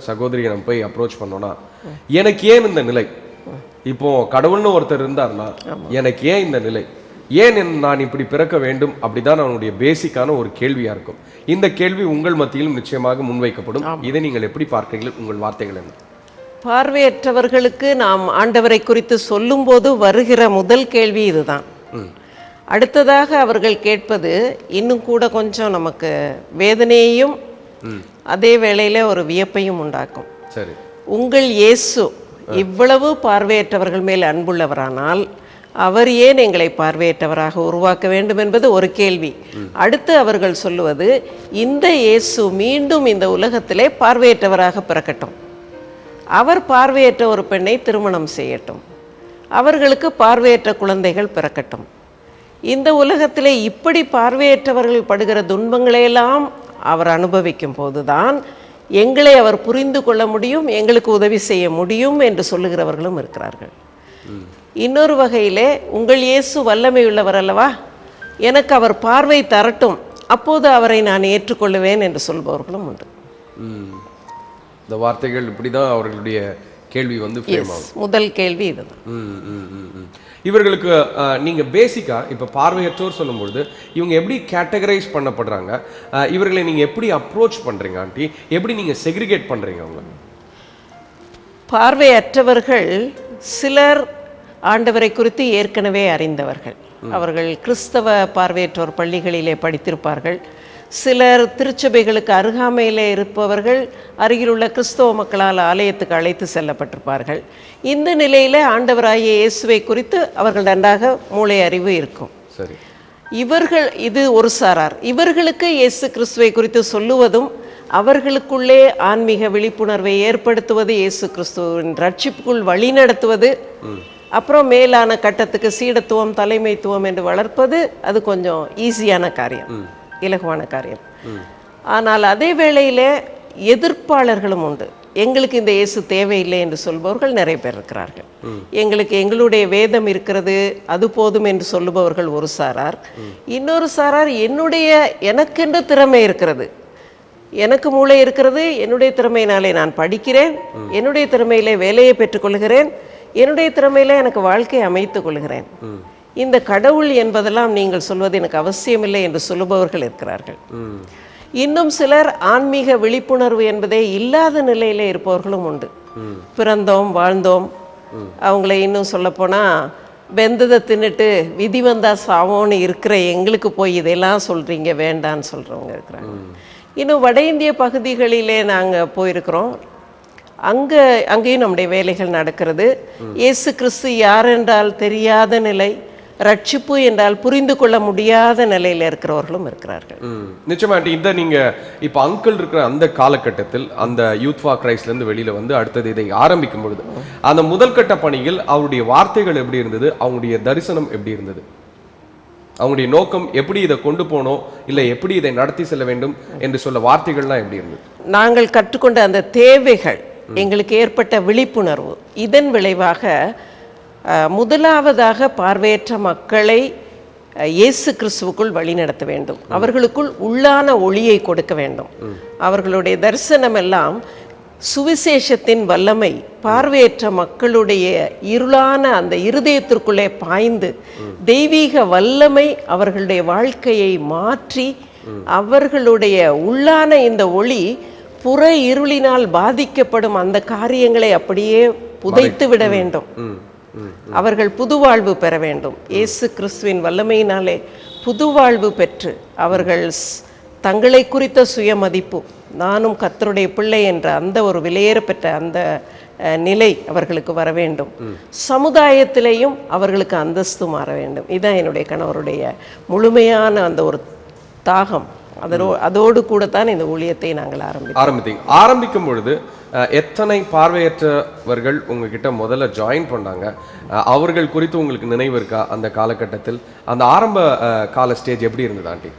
சகோதரியை நம்ம போய் அப்ரோச் பண்ணோன்னா, எனக்கு ஏன் இந்த நிலை, இப்போ கடவுள்னு ஒருத்தர் இருந்தார்னா எனக்கு ஏன் இந்த நிலை, ஏன் நான் இப்படி பிறக்க வேண்டும், அப்படிதான் அவனுடைய பேசிக்கான ஒரு கேள்வியா இருக்கும். இந்த கேள்வி உங்கள் மத்தியிலும் நிச்சயமாக முன்வைக்கப்படும். இதை நீங்கள் எப்படி பார்க்கிறீர்கள்? உங்கள் வார்த்தைகள் என்ன? பார்வையற்றவர்களுக்கு நாம் ஆண்டவரை குறித்து சொல்லும் போது வருகிற முதல் கேள்வி இதுதான். அடுத்ததாக அவர்கள் கேட்பது இன்னும் கூட கொஞ்சம் நமக்கு வேதனையையும் அதே வேளையில் ஒரு வியப்பையும் உண்டாக்கும். சரி, உங்கள் இயேசு இவ்வளவு பார்வையற்றவர்கள் மேல் அன்புள்ளவரானால் அவர் ஏன் எங்களை பார்வையற்றவராக உருவாக்க வேண்டும் என்பது ஒரு கேள்வி. அடுத்து அவர்கள் சொல்லுவது, இந்த இயேசு மீண்டும் இந்த உலகத்திலே பார்வையற்றவராக பிறக்கட்டும், அவர் பார்வையற்ற ஒரு பெண்ணை திருமணம் செய்யட்டும், அவர்களுக்கு பார்வையற்ற குழந்தைகள் பிறக்கட்டும். இந்த உலகத்திலே இப்படி பார்வையற்றவர்கள் படுகிற துன்பங்களையெல்லாம் அவர் அனுபவிக்கும் போதுதான் எங்களை அவர் புரிந்து கொள்ள முடியும், எங்களுக்கு உதவி செய்ய முடியும் என்று சொல்லுகிறவர்களும் இருக்கிறார்கள். இன்னொரு வகையிலே, உங்கள் இயேசு வல்லமை உள்ளவர் அல்லவா, எனக்கு அவர் பார்வை தரட்டும், அப்போது அவரை நான் ஏற்றுக்கொள்ளுவேன் என்று சொல்பவர்களும் உண்டு. இந்த வார்த்தைகள் இப்படி தான் அவர்களுடைய கேள்வி வந்து frame ஆகும். முதல் கேள்வி இதுதான். இவர்களுக்கு நீங்க பேசிக்கா இப்போ பார்வையற்றோர் சொல்லும்பொழுது இவங்க எப்படி கேட்டகரைஸ் பண்ணப்படுறாங்க, இவர்களை நீங்க எப்படி அப்ரோச் பண்றீங்க ஆண்டி, எப்படி நீங்க செக்ரிகேட் பண்றீங்க அவங்க? பார்வையற்றவர்கள் சிலர் ஆண்டவரை குறித்து ஏற்கனவே அறிந்தவர்கள். அவர்கள் கிறிஸ்தவ பார்வையற்றோர் பள்ளிகளிலே படித்திருப்பார்கள். சிலர் திருச்சபைகளுக்கு அருகாமையிலே இருப்பவர்கள் அருகிலுள்ள கிறிஸ்தவ மக்களால் ஆலயத்துக்கு அழைத்து செல்லப்பட்டிருப்பார்கள். இந்த நிலையில் ஆண்டவராகிய இயேசுவை குறித்து அவர்கள் நன்றாக மூளை அறிவு இருக்கும். சரி, இவர்கள் இது ஒரு சாரார். இவர்களுக்கு இயேசு கிறிஸ்துவை குறித்து சொல்லுவதும் அவர்களுக்குள்ளே ஆன்மீக விழிப்புணர்வை ஏற்படுத்துவது, இயேசு கிறிஸ்துவின் ரட்சிப்புக்குள் வழி நடத்துவது, அப்புறம் மேலான கட்டத்துக்கு சீடத்துவம் தலைமைத்துவம் என்று வளர்ப்பது, அது கொஞ்சம் ஈஸியான காரியம், இலகுவான காரியம். ஆனால் அதே வேளையில் எதிர்ப்பாளர்களும் உண்டு. எங்களுக்கு இந்த இயேசு தேவையில்லை என்று சொல்பவர்கள் நிறைய பேர் இருக்கிறார்கள். எங்களுக்கு எங்களுடைய வேதம் இருக்கிறது, அது போதும் என்று சொல்லுபவர்கள் ஒரு சாரார். இன்னொரு சாரார், எனக்கென்று திறமை இருக்கிறது, எனக்கு மூளை இருக்கிறது, என்னுடைய திறமையினாலே நான் படிக்கிறேன், என்னுடைய திறமையிலே வேலையை பெற்றுக்கொள்கிறேன், என்னுடைய திறமையில எனக்கு வாழ்க்கையை அமைத்துக் கொள்கிறேன், இந்த கடவுள் என்பதெல்லாம் நீங்கள் சொல்வது எனக்கு அவசியமில்லை என்று சொல்லுபவர்கள் இருக்கிறார்கள். இன்னும் சிலர் ஆன்மீக விழிப்புணர்வு என்பதே இல்லாத நிலையிலே இருப்பவர்களும் உண்டு. பிறந்தோம் வாழ்ந்தோம், அவங்கள இன்னும் சொல்லப்போனால் வெந்ததை தின்னுட்டு விதி வந்தா சாவோன்னு இருக்கிற எங்களுக்கு போய் இதெல்லாம் சொல்கிறீங்க வேண்டான்னு சொல்கிறவங்க இருக்கிறாங்க. இன்னும் வட இந்திய பகுதிகளிலே நாங்கள் போயிருக்கிறோம். அங்கேயும் நம்முடைய வேலைகள் நடக்கிறது. இயேசு கிறிஸ்து யார் என்றால் தெரியாத நிலை, ரட்சிப்பு என்றால் புரிந்து கொள்ள முடியாத நிலையில் இருக்கிறவர்களும் இருக்கிறார்கள். நிச்சயமா இந்த நீங்க இப்ப அங்கிள் இருக்கிற அந்த காலகட்டத்தில் அந்த யூத் ஃபார் கிரைஸ்ட்லேருந்து வெளியில வந்து அடுத்தது இதை ஆரம்பிக்கும் பொழுது அந்த முதல் கட்ட பணியில் அவருடைய வார்த்தைகள் எப்படி இருந்தது, அவங்களுடைய தரிசனம் எப்படி இருந்தது, அவங்களுடைய நோக்கம் எப்படி இதை கொண்டு போனோம், இல்லை எப்படி இதை நடத்தி செல்ல வேண்டும் என்று சொல்ல வார்த்தைகள்லாம் எப்படி இருந்தது? நாங்கள் கற்றுக்கொண்ட அந்த தேவைகள், எங்களுக்கு ஏற்பட்ட விழிப்புணர்வு, இதன் விளைவாக முதலாவதாக பார்வையற்ற மக்களை இயேசு கிறிஸ்துவுக்குள் வழிநடத்த வேண்டும், அவர்களுக்குள் உள்ளான ஒளியை கொடுக்க வேண்டும். அவர்களுடைய தரிசனம் எல்லாம் சுவிசேஷத்தின் வல்லமை பார்வையற்ற மக்களுடைய இருளான அந்த இருதயத்திற்குள்ளே பாய்ந்து தெய்வீக வல்லமை அவர்களுடைய வாழ்க்கையை மாற்றி அவர்களுடைய உள்ளான இந்த ஒளி புற இருளினால் பாதிக்கப்படும் அந்த காரியங்களை அப்படியே புதைத்து விட வேண்டும். அவர்கள் புதுவாழ்வு பெற வேண்டும். இயேசு கிறிஸ்துவின் வல்லமையினாலே புதுவாழ்வு பெற்று அவர்கள் தங்களை குறித்த சுயமதிப்பு, நானும் கர்த்தருடைய பிள்ளை என்ற அந்த ஒரு விலையேறப்பெற்ற அந்த நிலை அவர்களுக்கு வர வேண்டும். சமுதாயத்திலேயும் அவர்களுக்கு அந்தஸ்து மாற வேண்டும். இதுதான் என்னுடைய கணவருடைய முழுமையான அந்த ஒரு தாகம். அதோடு கூடத்தான் இந்த ஊழியத்தை நாங்கள் ஆரம்பிக்கும் பொழுது எத்தனை பார்வையற்றவர்கள் உங்ககிட்ட முதல்ல ஜாயின் பண்ணாங்க, அவர்கள் குறித்து உங்களுக்கு நினைவு இருக்கா? அந்த காலகட்டத்தில் அந்த ஆரம்ப கால ஸ்டேஜ் எப்படி இருந்தது ஆண்டி?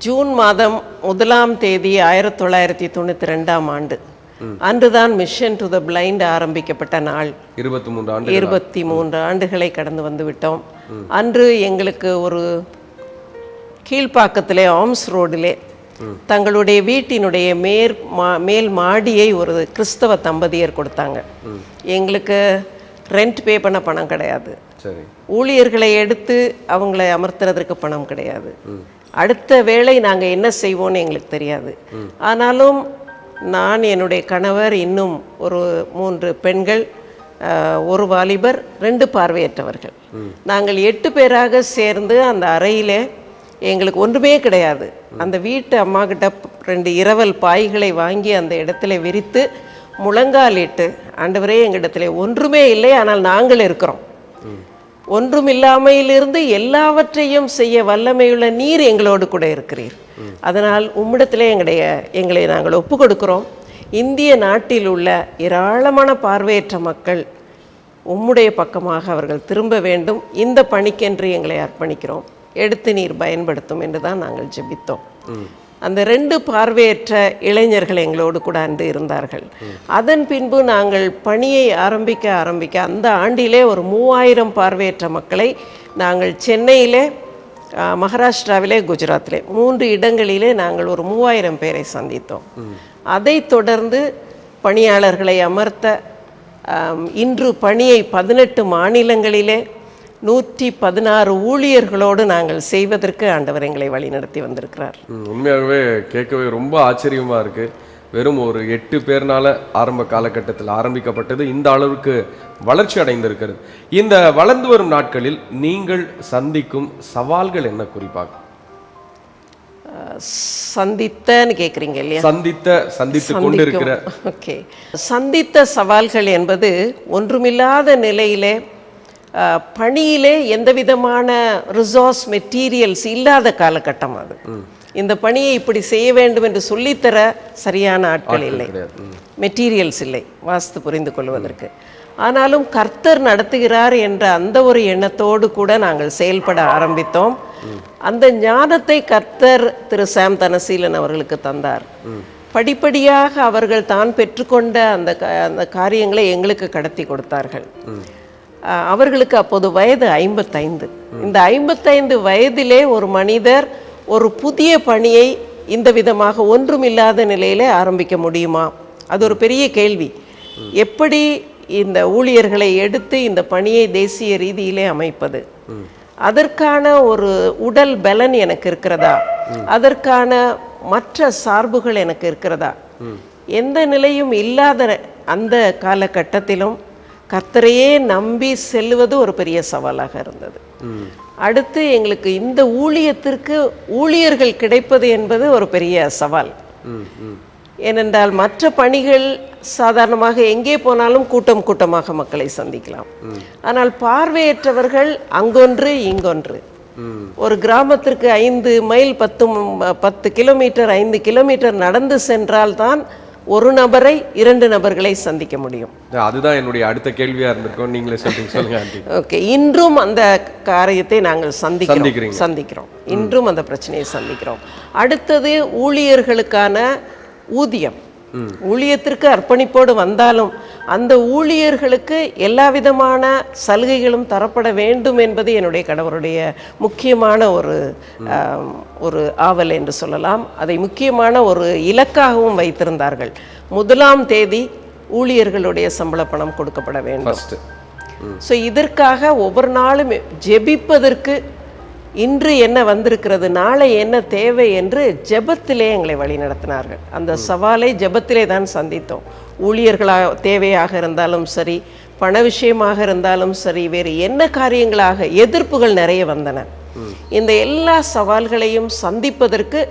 ஜூன் மாதம் 1ஆம் தேதி 1992ஆம் ஆண்டு அன்றுதான் மிஷன் டு த பிளைண்ட் ஆரம்பிக்கப்பட்ட நாள். 23 ஆண்டுகளை கடந்து வந்து விட்டோம். அன்று எங்களுக்கு ஒரு கீழ்ப்பாக்கத்திலே ஆம்ஸ் ரோடிலே தங்களுடைய வீட்டினுடைய மேல் மாடியை ஒரு கிறிஸ்தவ தம்பதியர் கொடுத்தாங்க. எங்களுக்கு ரெண்ட் பே பண்ண பணம் கிடையாது, ஊழியர்களை எடுத்து அவங்களை அமர்த்துறதுக்கு பணம் கிடையாது, அடுத்த வேளை நாங்கள் என்ன செய்வோன்னு எங்களுக்கு தெரியாது. ஆனாலும் நான், என்னுடைய கணவர், இன்னும் ஒரு 3 பெண்கள் ஒரு வாலிபர், 2 பார்வையற்றவர்கள். நாங்கள் 8 பேராக சேர்ந்து அந்த அறையிலே எங்களுக்கு ஒன்றுமே கிடையாது. அந்த வீட்டு அம்மா கிட்ட 2 இரவல் பாய்களை வாங்கி அந்த இடத்துல விரித்து முழங்காலிட்டு, ஆண்டவரே எங்களிடத்துல ஒன்றுமே இல்லை, ஆனால் நாங்கள் இருக்கிறோம், ஒன்றுமில்லாமையிலிருந்து எல்லாவற்றையும் செய்ய வல்லமையுள்ள நீர் எங்களோடு கூட இருக்கிறீர், அதனால் உம்மிடத்திலே எங்களை நாங்கள் ஒப்பு கொடுக்கிறோம். இந்திய நாட்டில் உள்ள ஏராளமான பார்வையற்ற மக்கள் உம்முடைய பக்கமாக அவர்கள் திரும்ப வேண்டும், இந்த பணிக்கென்று எங்களை அர்ப்பணிக்கிறோம், எடுத்து நீர் பயன்படுத்தும் என்று தான் நாங்கள் ஜெபித்தோம். அந்த 2 பார்வையற்ற இளைஞர்கள் எங்களோடு கூட அன்று இருந்தார்கள். அதன் பின்பு நாங்கள் பணியை ஆரம்பிக்க அந்த ஆண்டிலே ஒரு 3000 பார்வையற்ற மக்களை நாங்கள் சென்னையிலே, மகாராஷ்டிராவிலே, குஜராத்திலே 3 இடங்களிலே நாங்கள் ஒரு 3000 பேரை சந்தித்தோம். அதை தொடர்ந்து பணியாளர்களை அமர்த்த இன்று பணியை 18 மாநிலங்களிலே 116 ஊழியர்களோடு நாங்கள் செய்வதற்கு ஆண்டவர் எங்களை வழிநடத்தி வந்திருக்கிறார். உண்மையாகவே கேட்கவே ரொம்ப ஆச்சரியமாக இருக்குது. வெறும் ஒரு 8 பேர்னால ஆரம்ப காலகட்டத்தில் ஆரம்பிக்கப்பட்டது இந்த அளவுக்கு வளர்ச்சி அடைந்திருக்கிறது. இந்த வளர்ந்து வரும் நாட்களில் நீங்கள் சந்திக்கும் சவால்கள் என்ன? குறிப்பாக சந்தித்தன்னு கேட்குறீங்க இல்லையா? சந்தித்து கொண்டிருக்கிற ஓகே, சந்தித்த சவால்கள் என்பது ஒன்றுமில்லாத நிலையிலே பணியிலே எந்த விதமான ரிசோர்ஸ் மெட்டீரியல்ஸ் இல்லாத காலகட்டம் அது. இந்த பணியை இப்படி செய்ய வேண்டும் என்று சொல்லித்தர சரியான ஆட்கள் இல்லை, மெட்டீரியல்ஸ் இல்லை வாஸ்து புரிந்து கொள்வதற்கு. ஆனாலும் கர்த்தர் நடத்துகிறார் என்ற அந்த ஒரு எண்ணத்தோடு கூட நாங்கள் செயல்பட ஆரம்பித்தோம். அந்த ஞானத்தை கர்த்தர் திரு சாம் தனசீலன் அவர்களுக்கு தந்தார். படிப்படியாக அவர்கள் தான் பெற்றுக்கொண்ட அந்த காரியங்களை எங்களுக்கு கடத்தி கொடுத்தார்கள். அவர்களுக்கு அப்போது வயது 55. இந்த 55 வயதிலே ஒரு மனிதர் ஒரு புதிய பணியை இந்த விதமாக ஒன்றுமில்லாத நிலையிலே ஆரம்பிக்க முடியுமா? அது ஒரு பெரிய கேள்வி. எப்படி இந்த ஊழியர்களை எடுத்து இந்த பணியை தேசிய ரீதியிலே அமைப்பது, அதற்கான ஒரு உடல் பலன் எனக்கு இருக்கிறதா, அதற்கான மற்ற சார்புகள் எனக்கு இருக்கிறதா, எந்த நிலையும் இல்லாத அந்த காலகட்டத்திலும் கர்த்தரையே நம்பி செல்வது ஒரு பெரிய சவாலாக இருந்தது. அடுத்து எங்களுக்கு இந்த ஊழியத்திற்கு ஊழியர்கள் கிடைப்பது என்பது ஒரு பெரிய சவால். ஏனென்றால் மற்ற பணிகள் சாதாரணமாக எங்கே போனாலும் கூட்டமாக மக்களை சந்திக்கலாம். ஆனால் பார்வையற்றவர்கள் அங்கொன்று இங்கொன்று. ஒரு கிராமத்திற்கு 5 மைல் 10 கிலோமீட்டர் 5 கிலோமீட்டர் நடந்து சென்றால்தான் ஒரு நபரை 2 நபர்களை சந்திக்க முடியும். அதுதான் என்னுடைய அடுத்த கேள்வியா இருந்திருக்கும். நீங்களே சொல்லுங்க. ஓகே, இன்றும் அந்த காரியத்தை நாங்கள் சந்திக்கிறோம். இன்றும் அந்த பிரச்சனையை சந்திக்கிறோம். அடுத்தது ஊழியர்களுக்கான ஊதியம். ஊழியத்திற்கு அர்ப்பணிப்போடு வந்தாலும் அந்த ஊழியர்களுக்கு எல்லா விதமான சலுகைகளும் தரப்பட வேண்டும் என்பது என்னுடைய கணவருடைய முக்கியமான ஒரு ஆவல் என்று சொல்லலாம். அதை முக்கியமான ஒரு இலக்காகவும் வைத்திருந்தார்கள். 1ஆம் தேதி ஊழியர்களுடைய சம்பள பணம் கொடுக்கப்பட வேண்டும். ஸோ இதற்காக ஒவ்வொரு நாளும் ஜெபிப்பதற்கு இன்று என்ன வந்திருக்கிறது, நாளை என்ன தேவை என்று ஜெபத்திலே எங்களை வழி நடத்தினார்கள். அந்த சவாலை ஜெபத்திலே தான் சந்தித்தோம். ஊழியர்களாக தேவையாக இருந்தாலும் சரி, பண விஷயமாக இருந்தாலும் சரி, வேறு என்ன காரியங்களாக எதிர்ப்புகள் நிறைய வந்தன. இந்த எல்லா சவால்களையும் சந்திப்பதற்கு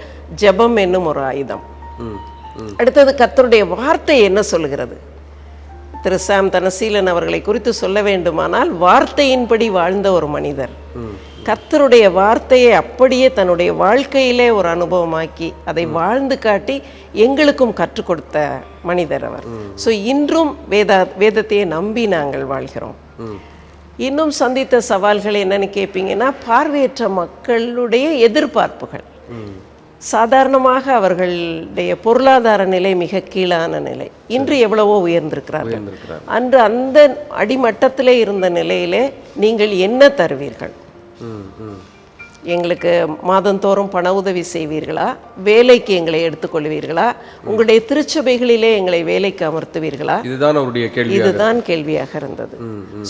ஜெபம் என்னும் ஒரு ஆயுதம். அடுத்தது கர்த்தருடைய வார்த்தை என்ன சொல்லுகிறது? திரு சாம் தனசீலன் அவர்களை குறித்து சொல்ல வேண்டுமானால் வார்த்தையின்படி வாழ்ந்த ஒரு மனிதர். கர்த்தருடைய வார்த்தையை அப்படியே தன்னுடைய வாழ்க்கையிலே ஒரு அனுபவமாக்கி அதை வாழ்ந்து காட்டி எங்களுக்கும் கற்றுக் கொடுத்த மனிதர் அவர். ஸோ இன்றும் வேதத்தையே நம்பி நாங்கள் வாழ்கிறோம். இன்னும் சந்தித்த சவால்கள் என்னன்னு கேட்பீங்கன்னா, பார்வையற்ற மக்களுடைய எதிர்பார்ப்புகள். சாதாரணமாக அவர்களுடைய பொருளாதார நிலை மிக கீழான நிலை. இன்று எவ்வளவோ உயர்ந்திருக்கிறார்கள். அன்று அந்த அடிமட்டத்திலே இருந்த நிலையிலே நீங்கள் என்ன தருவீர்கள்? எங்களுக்கு மாதந்தோறும் பண உதவி செய்வீர்களா? வேலைக்கு எங்களை எடுத்துக்கொள்வீர்களா? உங்களுடைய திருச்சபைகளிலே எங்களை வேலைக்கு அமர்த்துவீர்களா? இதுதான் கேள்வியாக இருந்தது.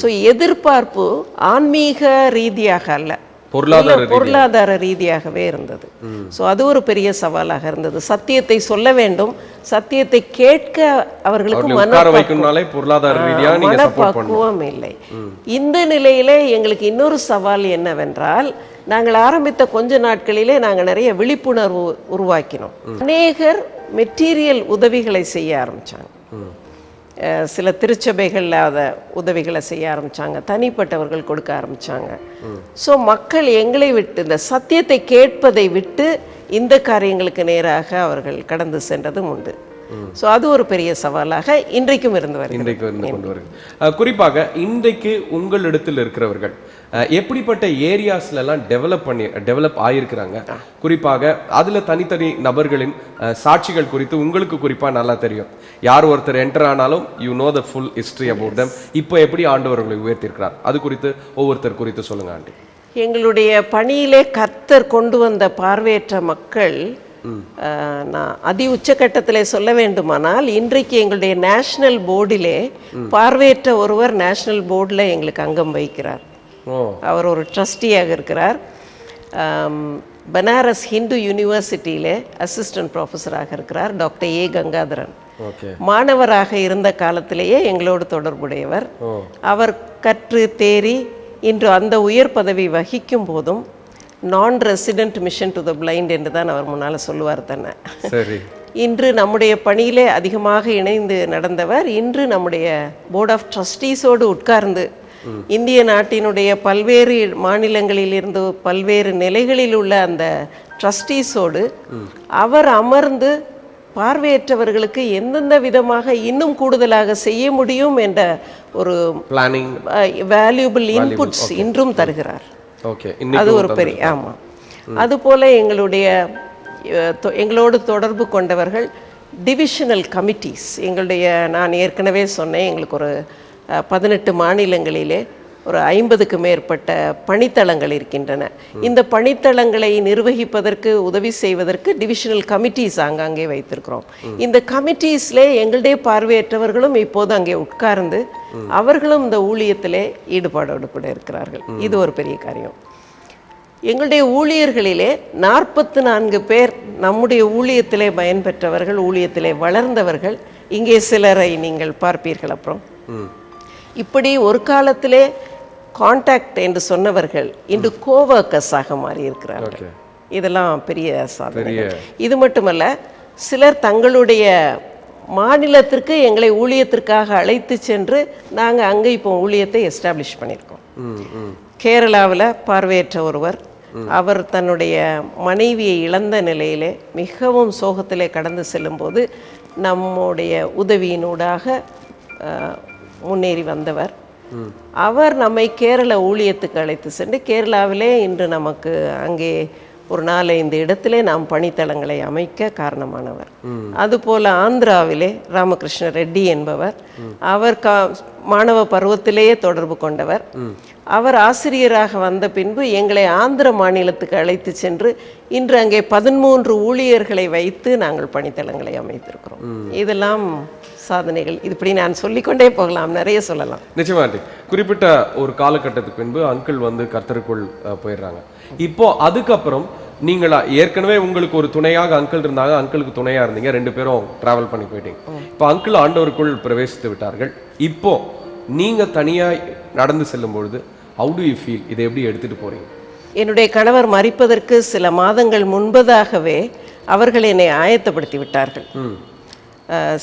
ஸோ எதிர்பார்ப்பு ஆன்மீக ரீதியாக அல்ல, பொருளாதார ரீதியாகவே இருந்தது. ஸோ அது ஒரு பெரிய சவாலாக இருந்தது. சத்தியத்தை சொல்ல வேண்டும், சத்தியத்தை கேட்க அவர்களுக்கு மனப்பக்குவம் இல்லை. இந்த நிலையில எங்களுக்கு இன்னொரு சவால் என்னவென்றால், நாங்கள் ஆரம்பித்த கொஞ்ச நாட்களிலே நாங்கள் நிறைய விழிப்புணர்வு உருவாக்கினோம். அநேகர் மெட்டீரியல் உதவிகளை செய்ய ஆரம்பித்தாங்க. சில திருச்சபைகளில் அதை உதவிகளை செய்ய ஆரம்பித்தாங்க, தனிப்பட்டவர்கள் கொடுக்க ஆரம்பித்தாங்க. ஸோ மக்கள் எங்களை விட்டு இந்த சத்தியத்தை கேட்பதை விட்டு இந்த காரியங்களுக்கு நேராக அவர்கள் கடந்து சென்றதும் உண்டு. ஸோ அது ஒரு பெரிய சவாலாக இன்றைக்கும் இருந்து வருகிறது. குறிப்பாக இன்றைக்கு உங்களிடத்தில் இருக்கிறவர்கள் எப்படிப்பட்ட ஏரியாஸ்லாம் டெவலப் ஆகியிருக்கிறாங்க? குறிப்பாக அதில் தனித்தனி நபர்களின் சாட்சிகள் குறித்து உங்களுக்கு குறிப்பாக நல்லா தெரியும். யார் ஒருத்தர் என்டர் ஆனாலும் you know the full history about them. இப்போ எப்படி ஆண்டவர்களை உயர்த்தியிருக்கிறார், அது குறித்து ஒவ்வொருத்தர் குறித்து சொல்லுங்க ஆண்டி. எங்களுடைய பணியிலே கர்த்தர் கொண்டு வந்த பார்வையற்ற மக்கள், நான் அதி உச்சகட்டத்தில் சொல்ல வேண்டுமானால், இன்றைக்கு எங்களுடைய நேஷனல் போர்டிலே பார்வையற்ற ஒருவர் நேஷனல் போர்டில் எங்களுக்கு அங்கம் வகிக்கிறார். அவர் ஒரு ட்ரஸ்டியாக இருக்கிறார். பனாரஸ் ஹிந்து யூனிவர்சிட்டியிலே அசிஸ்டன்ட் ப்ரொஃபஸராக இருக்கிறார். டாக்டர் ஏ கங்காதரன் மாணவராக இருந்த காலத்திலேயே எங்களோடு தொடர்புடையவர். அவர் கற்று தேறி இன்று அந்த உயர் பதவி வகிக்கும் போதும் நான் resident mission to the blind என்று தான் அவர் முன்னால் சொல்லுவார் தன்னை. இன்று நம்முடைய பணியிலே அதிகமாக இணைந்து நடந்தவர். இன்று நம்முடைய போர்ட் ஆஃப் ட்ரஸ்டீஸோடு உட்கார்ந்து இந்திய நாட்டினுடைய பல்வேறு மாநிலங்களிலிருந்து பல்வேறு நிலைகளில் உள்ள அந்த ட்ரஸ்டீஸோடு அவர் அமர்ந்து பார்வையற்றவர்களுக்கு எந்தெந்த விதமாக இன்னும் கூடுதலாக செய்ய முடியும் என்ற ஒரு பிளானிங் வேல்யூபிள் இன்புட்ஸ் இன்றும் தருகிறார். அது ஒரு பெரிய ஆமாம். அதுபோல் எங்களோடு தொடர்பு கொண்டவர்கள் டிவிஷனல் கமிட்டிஸ், எங்களுடைய நான் ஏற்கனவே சொன்னேன், எங்களுக்கு ஒரு 18 மாநிலங்களிலே ஒரு 50க்கு மேற்பட்ட பணித்தளங்கள் இருக்கின்றன. இந்த பணித்தளங்களை நிர்வகிப்பதற்கு உதவி செய்வதற்கு டிவிஷனல் கமிட்டிஸ் ஆங்காங்கே வைத்திருக்கிறோம். இந்த கமிட்டிஸ்லே எங்களுடைய பார்வையற்றவர்களும் இப்போது அங்கே உட்கார்ந்து அவர்களும் இந்த ஊழியத்திலே ஈடுபாடோடு கூட இருக்கிறார்கள். இது ஒரு பெரிய காரியம். எங்களுடைய ஊழியர்களிலே 44 பேர் நம்முடைய ஊழியத்திலே பயன்பெற்றவர்கள், ஊழியத்திலே வளர்ந்தவர்கள். இங்கே சிலரை நீங்கள் பார்ப்பீர்கள். அப்புறம் இப்படி ஒரு காலத்திலே கான்டாக்ட் என்று சொன்னவர்கள் இன்று கோவர்க்கர்ஸாக மாறி இருக்கிறார்கள். இதெல்லாம் பெரிய சாதனை. இது மட்டுமல்ல, சிலர் தங்களுடைய மாநிலத்திற்கு எங்களை ஊழியத்திற்காக அழைத்து சென்று நாங்கள் அங்கே இப்போ ஊழியத்தை எஸ்டாப்ளிஷ் பண்ணியிருக்கோம். கேரளாவில் பார்வையற்ற ஒருவர், அவர் தன்னுடைய மனைவியை இழந்த நிலையிலே மிகவும் சோகத்திலே கடந்து செல்லும்போது நம்முடைய உதவியினூடாக முன்னேறி வந்தவர். அவர் நம்மை கேரள ஊழியத்துக்கு அழைத்து சென்று கேரளாவிலே இன்று நமக்கு அங்கே ஒரு 4-5 இடத்திலே நாம் பணித்தளங்களை அமைக்க காரணமானவர். அதுபோல் ஆந்திராவிலே ராமகிருஷ்ண ரெட்டி என்பவர், அவர் மாணவ பருவத்திலேயே தொடர்பு கொண்டவர். அவர் ஆசிரியராக வந்த பின்பு எங்களை ஆந்திர மாநிலத்துக்கு அழைத்து சென்று இன்று அங்கே 13 ஊழியர்களை வைத்து நாங்கள் பணித்தளங்களை அமைத்திருக்கிறோம். இதெல்லாம் சாதனைகள். இப்படி நான் சொல்லிக்கொண்டே போகலாம், நிறைய சொல்லலாம். நிச்சயமா. குறிப்பிட்ட ஒரு காலகட்டத்துக்கு பின்பு அங்கிள் கர்த்தருக்குள் போயிடுறாங்க. இப்போ அதுக்கப்புறம் நீங்கள் ஏற்கனவே உங்களுக்கு ஒரு துணையாக அங்கிள் இருந்தாங்க, அங்கிளுக்கு துணையா இருந்தீங்க, 2 பேரும் டிராவல் பண்ணி போயிட்டீங்க. இப்போ அங்கிள் ஆண்டவருக்குள் பிரவேசித்து விட்டார்கள். இப்போ நீங்க தனியா நடந்து செல்லும் பொழுது how do you feel? இதை எப்படி எடுத்துட்டு போறீங்க? என்னுடைய கணவர் மரிப்பதற்கு சில மாதங்கள் முன்பதாகவே அவர்கள் என்னை ஆயத்தப்படுத்தி விட்டார்கள்.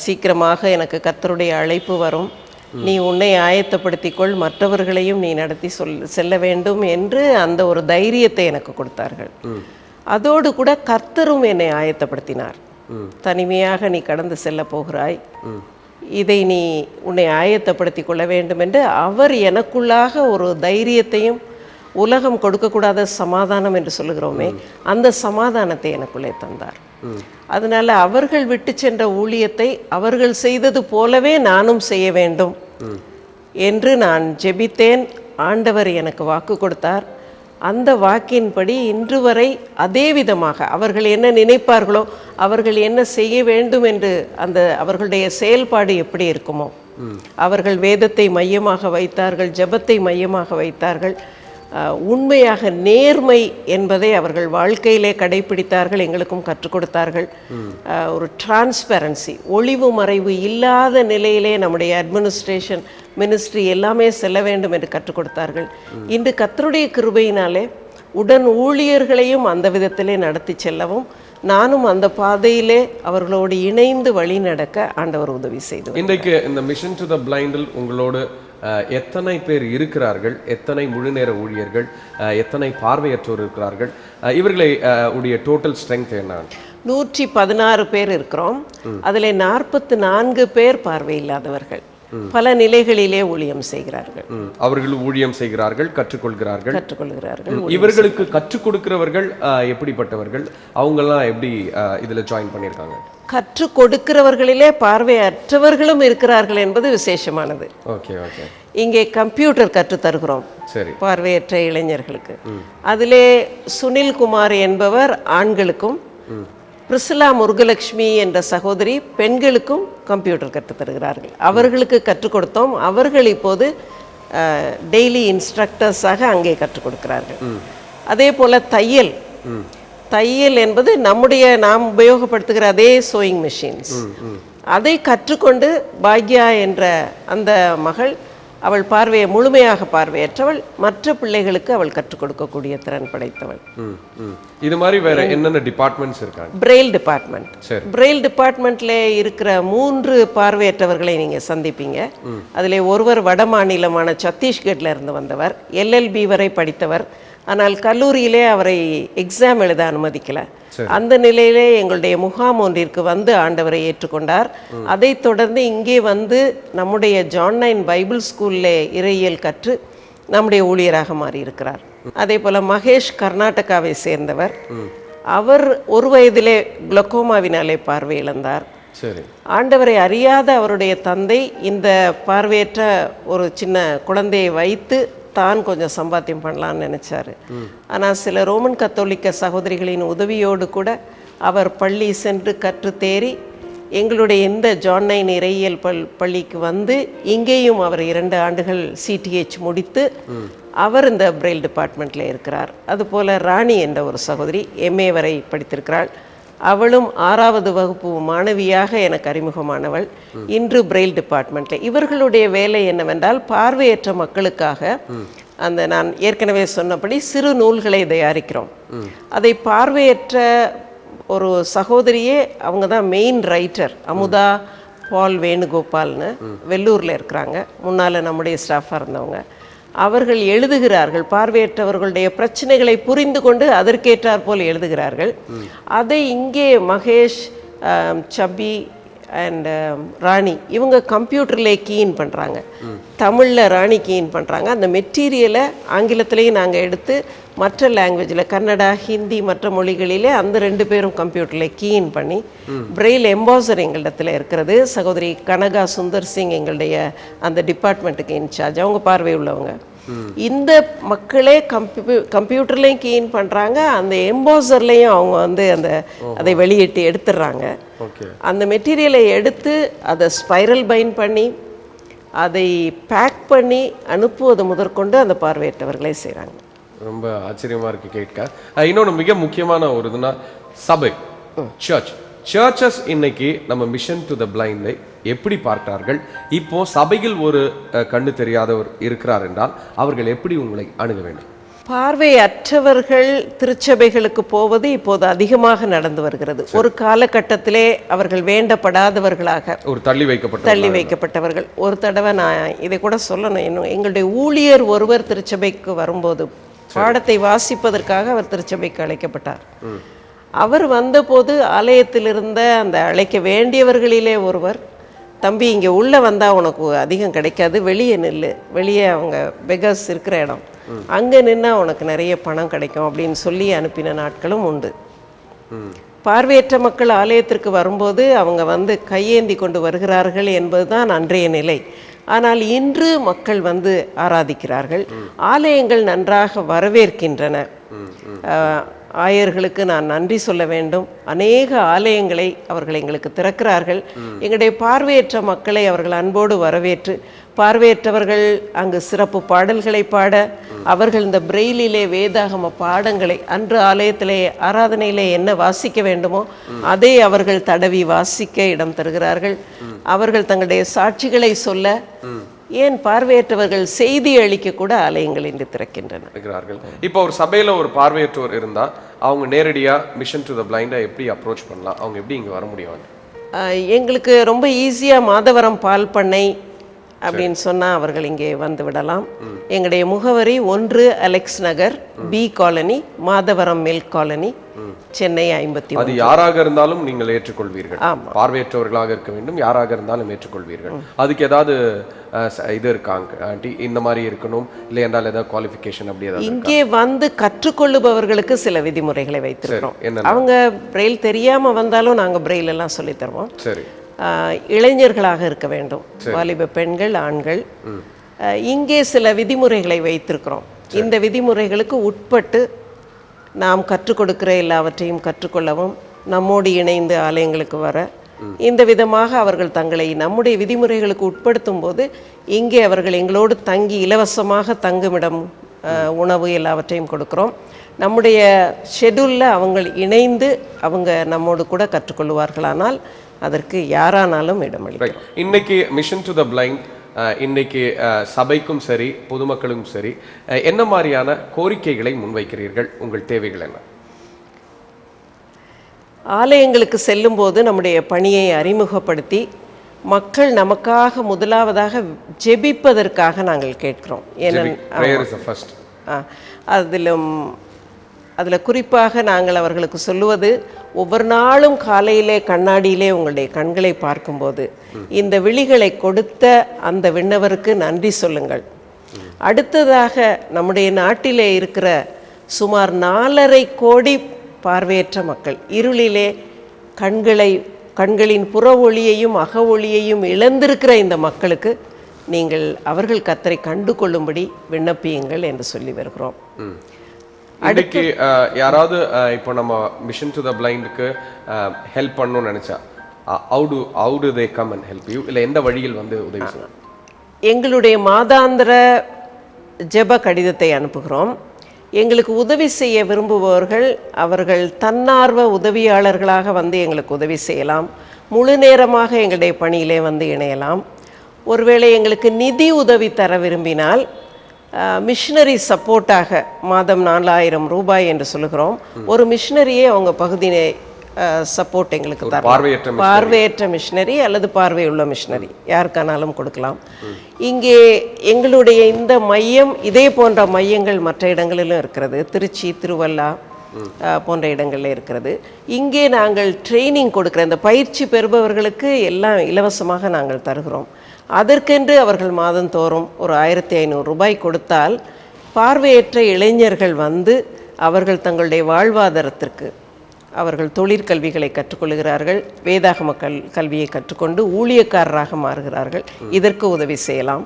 சீக்கிரமாக எனக்கு கர்த்தருடைய அழைப்பு வரும், நீ உன்னை ஆயத்தப்படுத்திக்கொள், மற்றவர்களையும் நீ நடத்தி செல்ல வேண்டும் என்று அந்த ஒரு தைரியத்தை எனக்கு கொடுத்தார்கள். அதோடு கூட கர்த்தரும் என்னை ஆயத்தப்படுத்தினார். தனிமையாக நீ கடந்து செல்ல போகிறாய், இதை நீ உன்னை ஆயத்தப்படுத்தி கொள்ள வேண்டும் என்று அவர் எனக்குள்ளாக ஒரு தைரியத்தையும், உலகம் கொடுக்கக்கூடாத சமாதானம் என்று சொல்லுகிறோமே அந்த சமாதானத்தை எனக்குள்ளே தந்தார். அதனால அவர்கள் விட்டு சென்ற ஊழியத்தை அவர்கள் செய்தது போலவே நானும் செய்ய வேண்டும் என்று நான் ஜெபித்தேன். ஆண்டவர் எனக்கு வாக்கு கொடுத்தார். அந்த வாக்கின்படி இன்று வரை அதே விதமாக அவர்கள் என்ன நினைப்பார்களோ, அவர்கள் என்ன செய்ய வேண்டும் என்று அந்த அவர்களுடைய செயல்பாடு எப்படி இருக்குமோ, அவர்கள் வேதத்தை மையமாக வைத்தார்கள், ஜெபத்தை மையமாக வைத்தார்கள், உண்மையாக நேர்மை என்பதை அவர்கள் வாழ்க்கையிலே கடைபிடித்தார்கள், எங்களுக்கும் கற்றுக் கொடுத்தார்கள். ஒரு டிரான்ஸ்பெரன்சி, ஒளிவு மறைவு இல்லாத நிலையிலே நம்முடைய அட்மினிஸ்ட்ரேஷன் மினிஸ்ட்ரி எல்லாமே செல்ல வேண்டும் என்று கற்றுக் கொடுத்தார்கள். இன்று கர்த்தருடைய கிருபையினாலே உடன் ஊழியர்களையும் அந்த விதத்திலே நடத்தி செல்லவும் நானும் அந்த பாதையிலே அவர்களோடு இணைந்து வழி நடக்க ஆண்டவர் உதவி செய்தார். இன்றைக்கு இந்த மிஷன் டு த பிளைண்டில் உங்களோடு எத்தனை பேர் இருக்கிறார்கள்? எத்தனை முழுநேர ஊழியர்கள், எத்தனை பார்வையற்றோர் இருக்கிறார்கள்? இவர்களை உடைய டோட்டல் ஸ்ட்ரென்த் என்ன? 116 பேர் இருக்கிறோம். அதில் 44 பேர் பார்வையில்லாதவர்கள். பல நிலைகளிலே ஊழியம் செய்கிறார்கள். அவர்கள் ஊழியம் செய்கிறார்கள், கற்றுக்கொள்கிறார்கள். இவர்களுக்கு கற்றுக் கொடுக்கிறவர்கள் எப்படிப்பட்டவர்கள்? அவங்கெல்லாம் எப்படி இதுல ஜாயின் பண்ணியிருக்காங்க? கற்றுக் கொடுக்கிறவர்களிலே பார்வையற்றவர்களும் இருக்கிறார்கள் என்பது விசேஷமானது. Okay okay. இங்கே கம்ப்யூட்டர் கற்றுத் தருகிறோம் சரி, பார்வையற்ற இளைஞர்களுக்கு. அதிலே சுனில் குமார் என்பவர் ஆண்களுக்கும், பிரிசிலா முருகலட்சுமி என்ற சகோதரி பெண்களுக்கும் கம்ப்யூட்டர் கற்றுத் தருகிறார்கள். அவர்களுக்கு கற்றுக் கொடுத்தோம். அவர்கள் இப்போது டெய்லி இன்ஸ்ட்ரக்டர்ஸாக அங்கே கற்றுக் கொடுக்கிறார்கள். அதே போல் தையல் என்பது நாம் உபயோகப்படுத்துகிற அதே சோயிங் மிஷின்ஸ். அதை கற்றுக்கொண்டு பாக்யா என்ற அந்த மகள், அவள் முழுமையாக பார்வையற்றவள், மற்ற பிள்ளைகளுக்கு அவள் கற்றுக் கொடுக்கக்கூடிய திறன் படைத்தவள். இது மாதிரி வேற என்னென்ன டிபார்ட்மெண்ட்ஸ் இருக்காங்க? Braille department. பிரெயில் டிபார்ட்மெண்ட்ல இருக்கிற 3 பார்வையற்றவர்களை நீங்க சந்திப்பீங்க. அதிலே ஒருவர் வட மாநிலமான சத்தீஸ்கட்ல இருந்து வந்தவர், LLB வரை படித்தவர். ஆனால் கல்லூரியிலே அவரை எக்ஸாம் எழுத அனுமதிக்கல. அந்த நிலையிலே எங்களுடைய முகாம் ஒன்றிற்கு வந்து ஆண்டவரை ஏற்றுக்கொண்டார். அதை தொடர்ந்து இங்கே வந்து நம்முடைய ஜான் 9 பைபிள் ஸ்கூல்ல இறையியல் கற்று நம்முடைய ஊழியராக மாறி இருக்கிறார். அதே போல மகேஷ் கர்நாடகாவை சேர்ந்தவர். அவர் 1 வயதிலே குளோக்கோமாவினாலே பார்வை இழந்தார். ஆண்டவரை அறியாத அவருடைய தந்தை இந்த பார்வையற்ற ஒரு சின்ன குழந்தையை வைத்து தான் கொஞ்சம் சம்பாத்தியம் பண்ணலான்னு நினைச்சாரு. ஆனால் சில ரோமன் கத்தோலிக்க சகோதரிகளின் உதவியோடு கூட அவர் பள்ளி சென்று கற்று தேறி எங்களுடைய இந்த ஜான் 9 இறையியல் பள்ளிக்கு வந்து இங்கேயும் அவர் 2 ஆண்டுகள் CTH முடித்து அவர் இந்த பிரெயில் டிபார்ட்மெண்ட்டில் இருக்கிறார். அதுபோல் ராணி என்ற ஒரு சகோதரி MA வரை படித்திருக்கிறாள். அவளும் 6வது வகுப்பு மாணவியாக எனக்கு அறிமுகமானவள். இன்று பிரெயில் டிபார்ட்மெண்ட்டில். இவர்களுடைய வேலை என்னவென்றால் பார்வையற்ற மக்களுக்காக அந்த நான் ஏற்கனவே சொன்னபடி சிறு நூல்களை தயாரிக்கிறோம். அதை பார்வையற்ற ஒரு சகோதரியே, அவங்க தான் மெயின் ரைட்டர், அமுதா பால் வேணுகோபால்னு வெள்ளூரில் இருக்கிறாங்க. முன்னால் நம்முடைய ஸ்டாஃபாக இருந்தவங்க. அவர்கள் எழுதுகிறார்கள். பார்வையற்றவர்களுடைய பிரச்சனைகளை புரிந்து கொண்டு அதற்கேற்றார் போல் எழுதுகிறார்கள். அதை இங்கே மகேஷ், சபி அண்ட் ராணி இவங்க கம்ப்யூட்டர்லேயே கீன் பண்ணுறாங்க. தமிழில் ராணி கீன் பண்ணுறாங்க. அந்த மெட்டீரியலை ஆங்கிலத்திலையும் நாங்கள் எடுத்து மற்ற லாங்குவேஜில் கன்னடா, ஹிந்தி, மற்ற மொழிகளிலே அந்த 2 பேரும் கம்ப்யூட்டரில் கீன் பண்ணி பிரெயில் எம்பாசர் எங்களிடத்தில் இருக்கிறது. சகோதரி கனகா சுந்தர் சிங் எங்களுடைய அந்த டிபார்ட்மெண்ட்டுக்கு இன்சார்ஜ். அவங்க பார்வை உள்ளவங்க. இந்த மக்களே கம்ப்யூட்டர்லேயும் கீன் பண்ணுறாங்க. அந்த எம்பாசர்லேயும் அவங்க வந்து அதை வெளியிட்டு எடுத்துடுறாங்க. அந்த மெட்டீரியலை எடுத்து அதை ஸ்பைரல் பைண்ட் பண்ணி அதை பேக் பண்ணி அனுப்புவது முதற்கொண்டு அந்த பார்வையற்றவர்களே செய்கிறாங்க. ரொம்ப ஆச்சரியமா இருக்கு கேட்க. இன்னொன்று மிக முக்கியமான ஒரு இதுனா சபை, சர்ச்சஸ் இன்னைக்கு நம்ம மிஷன் டு த பிளைண்டை எப்படி பார்த்தார்கள்? இப்போ சபையில் ஒரு கண்ணு தெரியாதவர் இருக்கிறார் என்றால் அவர்கள் எப்படி உங்களை அணுக வேண்டும்? பார்வையற்றவர்கள் திருச்சபைகளுக்கு போவது இப்போது அதிகமாக நடந்து வருகிறது. ஒரு காலகட்டத்திலே அவர்கள் வேண்டப்படாதவர்களாக ஒரு தள்ளி வைக்கப்பட்டவர்கள். ஒரு தடவை நான் இதை கூட சொல்லணும், இன்னும் எங்களுடைய ஊழியர் ஒருவர் திருச்சபைக்கு வரும்போது பாடத்தை வாசிப்பதற்காக அவர் திருச்சபைக்கு அழைக்கப்பட்டார். அவர் வந்தபோது ஆலயத்தில் இருந்த அந்த அழைக்க வேண்டியவர்களிலே ஒருவர், தம்பி இங்கே உள்ளே வந்தால் உனக்கு அதிகம் கிடைக்காது, வெளியே நில்லு, வெளியே அவங்க பெகர்ஸ் இருக்கிற இடம், அங்கே நின்னா உனக்கு நிறைய பணம் கிடைக்கும் அப்படின்னு சொல்லி அனுப்பின நாட்களும் உண்டு. பார்வையற்ற மக்கள் ஆலயத்திற்கு வரும்போது அவங்க வந்து கையேந்தி கொண்டு வருகிறார்கள் என்பதுதான் அன்றைய நிலை. ஆனால் இன்று மக்கள் வந்து ஆராதிக்கிறார்கள். ஆலயங்கள் நன்றாக வரவேற்கின்றன. ஆயர்களுக்கு நான் நன்றி சொல்ல வேண்டும். அநேக ஆலயங்களை அவர்கள் எங்களுக்கு திறக்கிறார்கள். எங்களுடைய பார்வையற்ற மக்களை அவர்கள் அன்போடு வரவேற்று, பார்வையற்றவர்கள் அங்கு சிறப்பு பாடல்களை பாட, அவர்கள் இந்த பிரெயிலிலே வேதாகம பாடங்களை அன்று ஆலயத்திலே ஆராதனையிலே என்ன வாசிக்க வேண்டுமோ அதை அவர்கள் தடவி வாசிக்க இடம் தருகிறார்கள். அவர்கள் தங்களுடைய சாட்சிகளை சொல்ல, ஏன் பார்வையற்றவர்கள் செய்தி அளிக்க கூட ஆலயங்கள் இன்று திறக்கின்றன. இப்போ ஒரு சபையில ஒரு பார்வையற்றோர் இருந்தா அவங்க நேரடியா மிஷன் டு த பிளைண்டை எப்படி அப்ரோச் பண்ணலாம்? அவங்க எப்படி இங்க வர முடியும்? எங்களுக்கு ரொம்ப ஈஸியாக மாதவரம் பால் பண்ணை அப்படின்னு சொன்னால் அவர்கள் இங்கே வந்து விடலாம். எங்களுடைய முகவரி 1 Alex Nagar, B colony, Madhavaram milk colony, Chennai 53. அது யாராக இருந்தாலும் நீங்கள் ஏற்றுக்கொள்வீர்கள்? பார்வையற்றவர்களாக இருக்க வேண்டும், யாராக இருந்தாலும் ஏற்றுக்கொள்வீர்கள். அதுக்கு ஏதாவது இது இருக்காங்க ஆண்டி, இந்த மாதிரி இருக்கணும் இல்லை என்றால் ஏதாவது குவாலிஃபிகேஷன் அப்படி ஏதாவது? இங்கே வந்து கற்றுக்கொள்ளுபவர்களுக்கு சில விதிமுறைகளை வைத்திருக்கிறோம். அவங்க பிரெயில் தெரியாமல் வந்தாலும் நாங்கள் பிரெயில் எல்லாம் சொல்லித் தருவோம். சரி. இளைஞர்களாக இருக்க வேண்டும், வாலிப பெண்கள், ஆண்கள். இங்கே சில விதிமுறைகளை வைத்திருக்கிறோம். இந்த விதிமுறைகளுக்கு உட்பட்டு நாம் கற்றுக் கொடுக்கிற எல்லாவற்றையும் கற்றுக்கொள்ளவும், நம்மோடு இணைந்து ஆலயங்களுக்கு வர, இந்த விதமாக அவர்கள் தங்களை நம்முடைய விதிமுறைகளுக்கு உட்படுத்தும் போது இங்கே அவர்கள் எங்களோடு தங்கி இலவசமாக தங்குமிடம், உணவு எல்லாவற்றையும் கொடுக்குறோம். நம்முடைய ஷெட்யூலில் அவங்க இணைந்து அவங்க நம்மோடு கூட கற்றுக்கொள்வார்களானால் அதற்கு யாரானாலும் இடமளிக்கிறோம். இன்னைக்கு மிஷன் டு த பிளைண்ட் இன்னைக்கு சபைக்கும் சரி பொதுமக்களுக்கும் சரி என்ன மாதிரியான கோரிக்கைகளை முன்வைக்கிறீர்கள்? உங்கள் தேவைகள் என்ன? ஆலயங்களுக்கு செல்லும்போது நம்முடைய பணியை அறிமுகப்படுத்தி மக்கள் நமக்காக முதலாவதாக ஜெபிப்பதற்காக நாங்கள் கேட்கிறோம். அதில் குறிப்பாக நாங்கள் அவர்களுக்கு சொல்லுவது, ஒவ்வொரு நாளும் காலையிலே கண்ணாடியிலே உங்களுடைய கண்களை பார்க்கும்போது இந்த விழிகளை கொடுத்த அந்த விண்ணவருக்கு நன்றி சொல்லுங்கள். அடுத்ததாக நம்முடைய நாட்டிலே இருக்கிற சுமார் 4.5 கோடி பார்வையற்ற மக்கள், இருளிலே கண்களின் புற ஒளியையும் அக ஒளியையும் இழந்திருக்கிற இந்த மக்களுக்கு நீங்கள் அவர்கள் கர்த்தரை கண்டு கொள்ளும்படி விண்ணப்பியுங்கள் என்று சொல்லி வருகிறோம். அடுத்து யாராவது இப்போ நம்ம மிஷன் டு த பிளைண்டுக்கு ஹெல்ப் பண்ணணும்னு நினைச்சா how do they come and help you? இல்லை எந்த வழியில் வந்து உதவி செய்யலாம்? எங்களுடைய மாதாந்திர ஜெப கடிதத்தை அனுப்புகிறோம். எங்களுக்கு உதவி செய்ய விரும்புபவர்கள் அவர்கள் தன்னார்வ உதவியாளர்களாக வந்து எங்களுக்கு உதவி செய்யலாம். முழு நேரமாக எங்களுடைய பணியிலே வந்து இணையலாம். ஒருவேளை எங்களுக்கு நிதி உதவி தர விரும்பினால் மிஷினரி சப்போர்ட்டாக மாதம் 4000 ரூபாய் என்று சொல்லுகிறோம். ஒரு மிஷினரியே அவங்க பகுதியை சப்போர்ட் எங்களுக்கு தரலாம். பார்வையற்ற மிஷினரி அல்லது பார்வையுள்ள மிஷினரி யாருக்கானாலும் கொடுக்கலாம். இங்கே எங்களுடைய இந்த மையம், இதே போன்ற மையங்கள் மற்ற இடங்களிலும் இருக்கிறது. திருச்சி, திருவள்ளா போன்ற இடங்களில் இருக்கிறது. இங்கே நாங்கள் ட்ரைனிங் கொடுக்குற இந்த பயிற்சி பெறுபவர்களுக்கு எல்லாம் இலவசமாக நாங்கள் தருகிறோம். அதற்கென்று அவர்கள் மாதந்தோறும் ஒரு 1500 ரூபாய் கொடுத்தால் பார்வையற்ற இளைஞர்கள் வந்து அவர்கள் தங்களுடைய வாழ்வாதாரத்திற்கு அவர்கள் தொழிற்கல்விகளை கற்றுக்கொள்கிறார்கள், வேதாகம கல்வியை கற்றுக்கொண்டு ஊழியக்காரராக மாறுகிறார்கள். இதற்கு உதவி செய்யலாம்.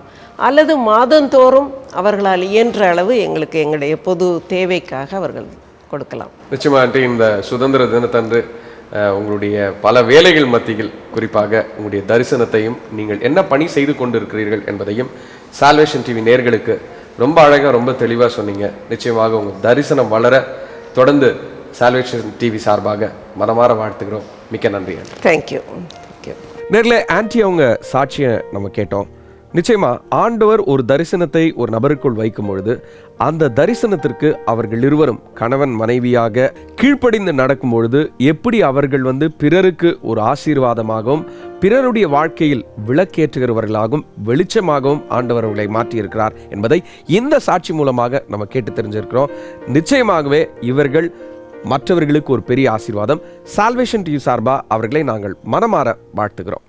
அல்லது மாதந்தோறும் அவர்களால் இயன்ற அளவு எங்களுக்கு எங்களுடைய பொது தேவைக்காக அவர்கள் கொடுக்கலாம். நிச்சயமா ஆண்டி, இந்த சுதந்திர தினத்தன்று உங்களுடைய பல வேலைகள் மத்தியில் குறிப்பாக உங்களுடைய தரிசனத்தையும் நீங்கள் என்ன பணி செய்து கொண்டிருக்கிறீர்கள் என்பதையும் சால்வேஷன் டிவி நேயர்களுக்கு ரொம்ப அழகாக ரொம்ப தெளிவாக சொன்னீங்க. நிச்சயமாக உங்கள் தரிசனம் வளர தொடர்ந்து சால்வேஷன் டிவி சார்பாக மனமாற வாழ்த்துக்கிறோம். மிக்க நன்றி. தேங்க்யூ. நேரில் ஆன்டி அவங்க சாட்சியை நம்ம கேட்டோம். நிச்சயமா ஆண்டவர் ஒரு தரிசனத்தை ஒரு நபருக்குள் வைக்கும் பொழுது அந்த தரிசனத்திற்கு அவர்கள் இருவரும் கணவன் மனைவியாக கீழ்ப்படிந்து நடக்கும் பொழுது எப்படி அவர்கள் பிறருக்கு ஒரு ஆசீர்வாதமாகவும் பிறருடைய வாழ்க்கையில் விளக்கேற்றுகிறவர்களாகவும் வெளிச்சமாகவும் ஆண்டவர் அவர்களை மாற்றியிருக்கிறார் என்பதை இந்த சாட்சி மூலமாக நம்ம கேட்டு தெரிஞ்சிருக்கிறோம். நிச்சயமாகவே இவர்கள் மற்றவர்களுக்கு ஒரு பெரிய ஆசீர்வாதம். சால்வேஷன் டிவி சார்பா அவர்களை நாங்கள் மனமாற வாழ்த்துகிறோம்.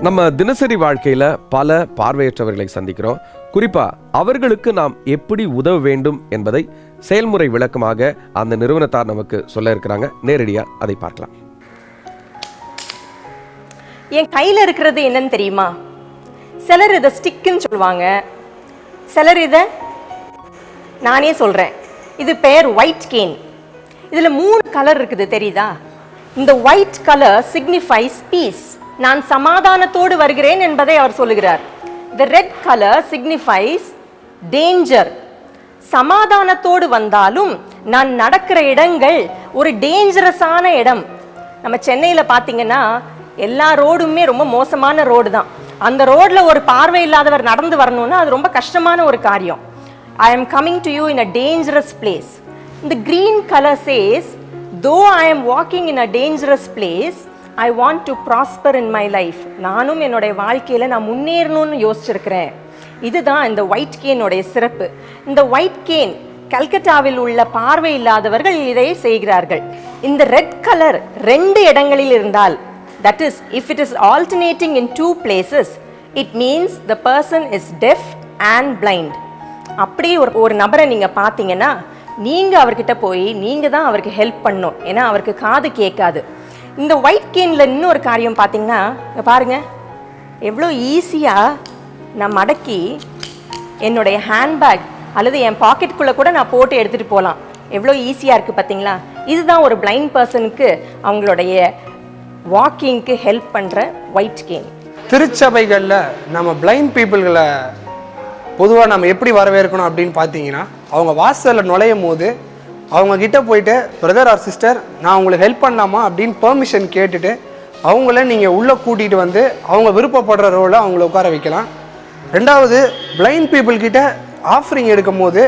நம்ம தினசரி வாழ்க்கையில பல பார்வையற்றவர்களை சந்திக்கிறோம். குறிப்பா அவர்களுக்கு நாம் எப்படி உதவ வேண்டும் என்பதை செயல்முறை விளக்கமாக அந்த நிறுவனத்தார் நமக்கு சொல்ல இருக்கிறாங்க. நேரடியா அதை பார்க்கலாம். என் கையில இருக்கிறது என்னன்னு தெரியுமா? சிலர் இதை ஸ்டிக்குன்னு சொல்லுவாங்க, சிலர் இதை நானே சொல்கிறேன், இது பெயர் ஒயிட் கேன். இதில் 3 கலர் இருக்குது தெரியுதா? இந்த ஒயிட் கலர் சிக்னிஃபைஸ் பீஸ், நான் சமாதானத்தோடு வருகிறேன் என்பதை அவர் சொல்லுகிறார். The red color signifies danger. சமாதானத்தோடு வந்தாலும் நான் நடக்கிற இடங்கள் ஒரு டேஞ்சரஸான இடம். நம்ம சென்னையில் பார்த்தீங்கன்னா எல்லா ரோடுமே ரொம்ப மோசமான ரோடு தான். அந்த ரோடில் ஒரு பார்வை இல்லாதவர் நடந்து வரணும்னா அது ரொம்ப கஷ்டமான ஒரு காரியம். I am coming to you in a dangerous place. The green color says, though I am walking in a dangerous place, I want to prosper in my life. நானும் என்னுடைய வாழ்க்கையில் நான் முன்னேறணும்னு யோசிச்சிருக்கிறேன். இதுதான் இந்த ஒயிட் கேனுடைய சிறப்பு. இந்த ஒயிட் கேன் கல்கட்டாவில் உள்ள பார்வை இல்லாதவர்கள் இதை செய்கிறார்கள். இந்த ரெட் கலர் 2 இடங்களில் இருந்தால், that is, if it is alternating in 2 places, it means the person is deaf and blind. அப்படி ஒரு நபரை நீங்கள் பார்த்தீங்கன்னா நீங்கள் அவர்கிட்ட போய் நீங்கள் தான் அவருக்கு ஹெல்ப் பண்ணணும், ஏன்னா அவருக்கு காது கேட்காது. இந்த ஒயிட் கேனில் இன்னொரு காரியம் பார்த்தீங்கன்னா, பாருங்கள் எவ்வளோ ஈஸியாக நான் மடக்கி என்னுடைய ஹேண்ட்பேக் அல்லது என் பாக்கெட்டுக்குள்ளே கூட நான் போட்டு எடுத்துகிட்டு போகலாம். எவ்வளோ ஈஸியாக இருக்குது பார்த்தீங்களா? இதுதான் ஒரு பிளைண்ட் பர்சனுக்கு அவங்களுடைய வாக்கிங்க்கு ஹெல்ப் பண்ணுற ஒயிட் கேன். திருச்சபைகளில் நம்ம பிளைண்ட் பீப்புள்களை பொதுவாக நம்ம எப்படி வரவேற்கணும் அப்படின்னு பார்த்தீங்கன்னா, அவங்க வாசலில் நுழையும் போது அவங்க கிட்ட போயிட்டு, பிரதர் ஆர் சிஸ்டர் நான் உங்களுக்கு ஹெல்ப் பண்ணலாமா அப்படின்னு பெர்மிஷன் கேட்டுட்டு அவங்கள நீங்கள் உள்ளே கூட்டிகிட்டு வந்து அவங்க விருப்பப்படுற ரோலை அவங்கள உட்கார வைக்கலாம். 2வது, பிளைண்ட் பீப்புள் கிட்ட ஆஃபரிங் எடுக்கும் போது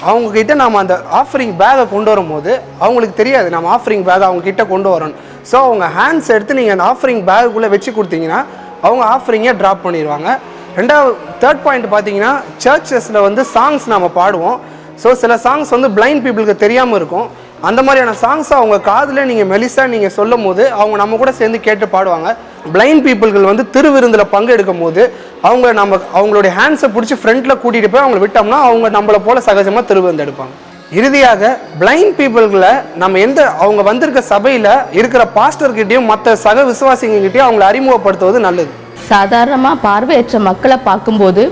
அவங்கக்கிட்ட நாம் அந்த ஆஃபரிங் பேக்கை கொண்டு வரும்போது அவங்களுக்கு தெரியாது நம்ம ஆஃபரிங் பேக்கை அவங்க கிட்ட கொண்டு வரணும். ஸோ அவங்க ஹேண்ட்ஸ் எடுத்து நீங்கள் அந்த ஆஃபரிங் பேக்குள்ளே வச்சு கொடுத்தீங்கன்னா அவங்க ஆஃபரிங்கை ட்ராப் பண்ணிடுவாங்க. 3rd பாயிண்ட் பார்த்தீங்கன்னா, சர்ச்சஸில் வந்து சாங்ஸ் நம்ம பாடுவோம். ஸோ சில சாங்ஸ் வந்து பிளைண்ட் பீப்புளுக்கு தெரியாமல் இருக்கும். அந்த மாதிரியான சாங்ஸை அவங்க காதில் நீங்கள் மெலிசாக நீங்கள் சொல்லும் போது அவங்க நம்ம கூட சேர்ந்து கேட்டு பாடுவாங்க. பிளைண்ட் பீப்புள்கள் வந்து திருவிருந்தில் பங்கெடுக்கும் போது அவங்களுடைய ஹேண்ட்ஸை பிடிச்சி ஃப்ரண்ட்டில் கூட்டிகிட்டு போய் அவங்கள விட்டோம்னா அவங்க நம்மளை போல சகஜமாக திருவிருந்து எடுப்பாங்க. இறுதியாக பிளைண்ட் பீப்புள்களை நம்ம அவங்க வந்திருக்க சபையில் இருக்கிற பாஸ்டர்கிட்டையும் மற்ற சக விசுவாசிங்ககிட்டையும் அவங்களை அறிமுகப்படுத்துவது நல்லது. சாதாரணமாக பார்வையற்ற மக்களை பார்க்கும்போது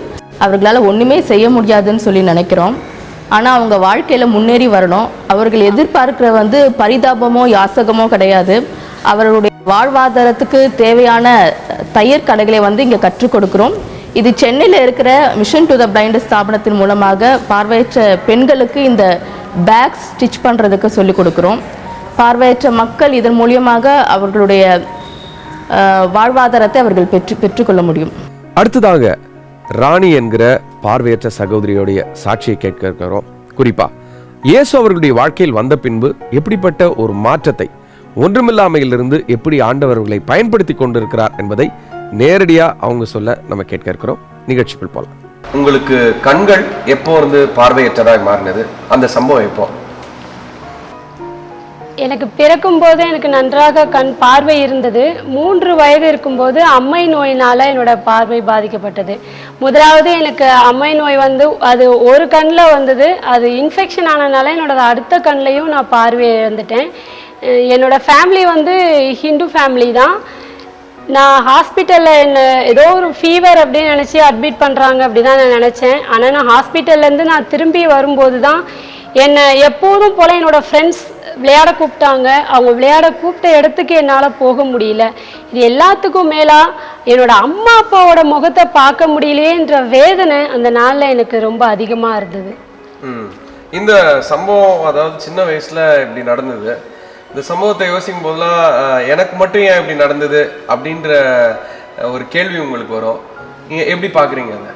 அவர்களால் ஒன்றுமே செய்ய முடியாதுன்னு சொல்லி நினைக்கிறோம். ஆனால் அவங்க வாழ்க்கையில் முன்னேறி வரணும். அவர்கள் எதிர்பார்க்கிற பரிதாபமோ யாசகமோ கிடையாது. அவர்களுடைய வாழ்வாதாரத்துக்கு தேவையான தையர் கலைகளை இங்கே கற்றுக் கொடுக்குறோம். இது சென்னையில் இருக்கிற மிஷன் டு த பிளைண்ட் ஸ்தாபனத்தின் மூலமாக பார்வையற்ற பெண்களுக்கு இந்த பேக் ஸ்டிச் பண்ணுறதுக்கு சொல்லிக் கொடுக்குறோம். பார்வையற்ற மக்கள் இதன் மூலியமாக அவர்களுடைய வாழ்வாதாரத்தை அவர்கள் பெற்றுக்கொள்ள முடியும். அடுத்ததாக ராணி என்கிற பார்வையற்ற சகோதரியோடைய சாட்சியை கேட்க இருக்கிறோம். குறிப்பா இயேசு அவர்களுடைய வாழ்க்கையில் வந்த பின்பு எப்படிப்பட்ட ஒரு மாற்றத்தை, ஒன்றுமில்லாமையிலிருந்து எப்படி ஆண்டவர்களை பயன்படுத்தி கொண்டிருக்கிறார் என்பதை நேரடியா அவங்க சொல்ல நம்ம கேட்க இருக்கிறோம். நிகழ்ச்சிக்குள் போலாம். உங்களுக்கு கண்கள் எப்போ இருந்து பார்வையற்றதாக மாறினது? அந்த சம்பவம் எப்போ? எனக்கு பிறக்கும் போது எனக்கு நன்றாக கண் பார்வை இருந்தது. 3 வயது இருக்கும்போது அம்மை நோயினால் என்னோட பார்வை பாதிக்கப்பட்டது. முதலாவது எனக்கு அம்மை நோய் அது ஒரு கண்ணில் வந்தது. அது இன்ஃபெக்ஷன் ஆனதுனால என்னோட அடுத்த கண்ணிலையும் நான் பார்வை இழந்துட்டேன். என்னோட ஃபேமிலி ஹிந்து ஃபேமிலி தான். நான் ஹாஸ்பிட்டலில் என்ன ஏதோ ஒரு ஃபீவர் அப்படின்னு நினச்சி அட்மிட் பண்ணுறாங்க அப்படி தான் நான் நினச்சேன். ஆனால் நான் ஹாஸ்பிட்டல்லேருந்து நான் திரும்பி வரும்போது தான் என்னை எப்போதும் போல் என்னோடய ஃப்ரெண்ட்ஸ் விளையாட கூப்பிட்டாங்க. அவங்க விளையாட கூப்பிட்ட இடத்துக்கு என்னால் போக முடியல. இது எல்லாத்துக்கும் மேலாக என்னோட அம்மா அப்பாவோட முகத்தை பார்க்க முடியலையேன்ற வேதனை அந்த நாளில் எனக்கு ரொம்ப அதிகமாக இருந்தது. இந்த சம்பவம் அதாவது சின்ன வயசில் இப்படி நடந்தது. இந்த சம்பவத்தை யோசிக்கும் போதெல்லாம் எனக்கு மட்டும் ஏன் இப்படி நடந்தது அப்படின்ற ஒரு கேள்வி உங்களுக்கு வரும். நீங்கள் எப்படி பார்க்குறீங்க அதை?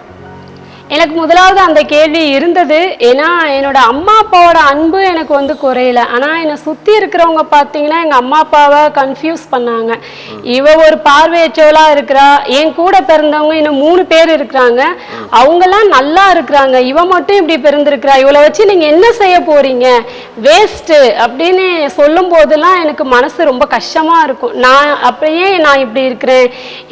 எனக்கு முதலாவது அந்த கேள்வி இருந்தது. ஏன்னா என்னோட அம்மா அப்பாவோட அன்பு எனக்கு குறையல. ஆனால் என்னை சுற்றி இருக்கிறவங்க பார்த்தீங்கன்னா எங்கள் அம்மா அப்பாவை கன்ஃபியூஸ் பண்ணாங்க. இவ ஒரு பார்வையற்றவளாக இருக்கிறா, என் கூட பிறந்தவங்க இன்னும் 3 பேர் இருக்கிறாங்க, அவங்கெல்லாம் நல்லா இருக்கிறாங்க, இவ மட்டும் இப்படி பிறந்திருக்கிறா, இவளை வச்சு நீங்கள் என்ன செய்ய போறீங்க, வேஸ்ட்டு அப்படின்னு சொல்லும் போதெல்லாம் எனக்கு மனசு ரொம்ப கஷ்டமாக இருக்கும். அப்படியே நான் இப்படி இருக்கிறேன்,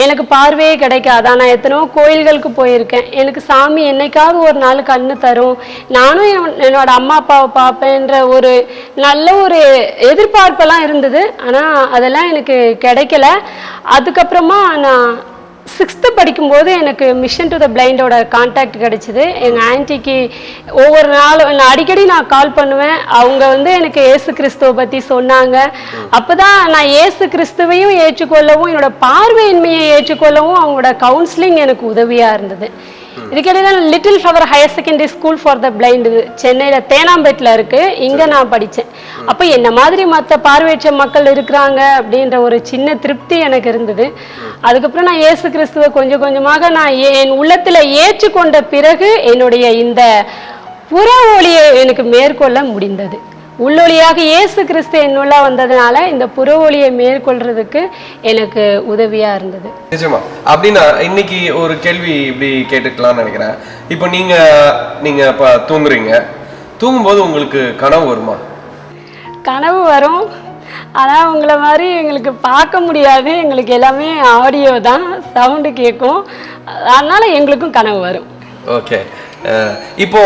எனக்கு பார்வையே கிடைக்காதா? நான் எத்தனையோ கோயில்களுக்கு போயிருக்கேன், எனக்கு சாமி என்னைக்காவது ஒரு நாள் கண்ணு தரும், நானும் என்னோட அம்மா அப்பாவை பார்ப்பேன்ற ஒரு நல்ல ஒரு எதிர்பார்ப்பெல்லாம் இருந்தது. ஆனால் அதெல்லாம் எனக்கு கிடைக்கல. அதுக்கப்புறமா நான் 6th படிக்கும்போது எனக்கு மிஷன் டு த பிளைண்டோட கான்டாக்ட் கிடச்சிது. எங்கள் ஆன்ட்டிக்கு ஒவ்வொரு நாளும் நான் அடிக்கடி கால் பண்ணுவேன். அவங்க வந்து எனக்கு ஏசு கிறிஸ்துவை பற்றி சொன்னாங்க. அப்போ தான் நான் ஏசு கிறிஸ்துவையும் ஏற்றுக்கொள்ளவும் என்னோட பார்வையின்மையை ஏற்றுக்கொள்ளவும் அவங்களோட கவுன்சிலிங் எனக்கு உதவியாக இருந்தது. இதுக்கிடையில little flower higher secondary school for the blind சென்னையில் தேனாம்பேட்டில் இருக்குது, இங்கே நான் படித்தேன். அப்போ என்ன மாதிரி மற்ற பார்வையற்ற மக்கள் இருக்கிறாங்க அப்படின்ற ஒரு சின்ன திருப்தி எனக்கு இருந்தது. அதுக்கப்புறம் நான் இயேசு கிறிஸ்துவை கொஞ்சம் கொஞ்சமாக நான் என் உள்ளத்தில் ஏற்றுக்கொண்ட பிறகு என்னுடைய இந்த புற ஒளியை எனக்கு மேற்கொள்ள முடிந்தது. உள்ளொளியாக இயேசு கிறிஸ்து என்னுள்ள வந்ததுனால இந்த புற ஒளியை மேற்கொள்றதுக்கு எனக்கு உதவியா இருந்தது. நிஜமா. அப்படின்னா இன்னைக்கு ஒரு கேள்வி இப்படி கேட்டுக்கலாம்னு நினைக்கிறேன். இப்போ நீங்க இப்போ தூங்குறீங்க, தூங்கும்போது உங்களுக்கு கனவு வருமா? கனவு வரும், ஆனால் உங்களை மாதிரி எங்களுக்கு பார்க்க முடியாது. எங்களுக்கு எல்லாமே ஆடியோ தான், சவுண்டு கேட்கும். அதனால எங்களுக்கும் கனவு வரும். ஓகே. இப்போ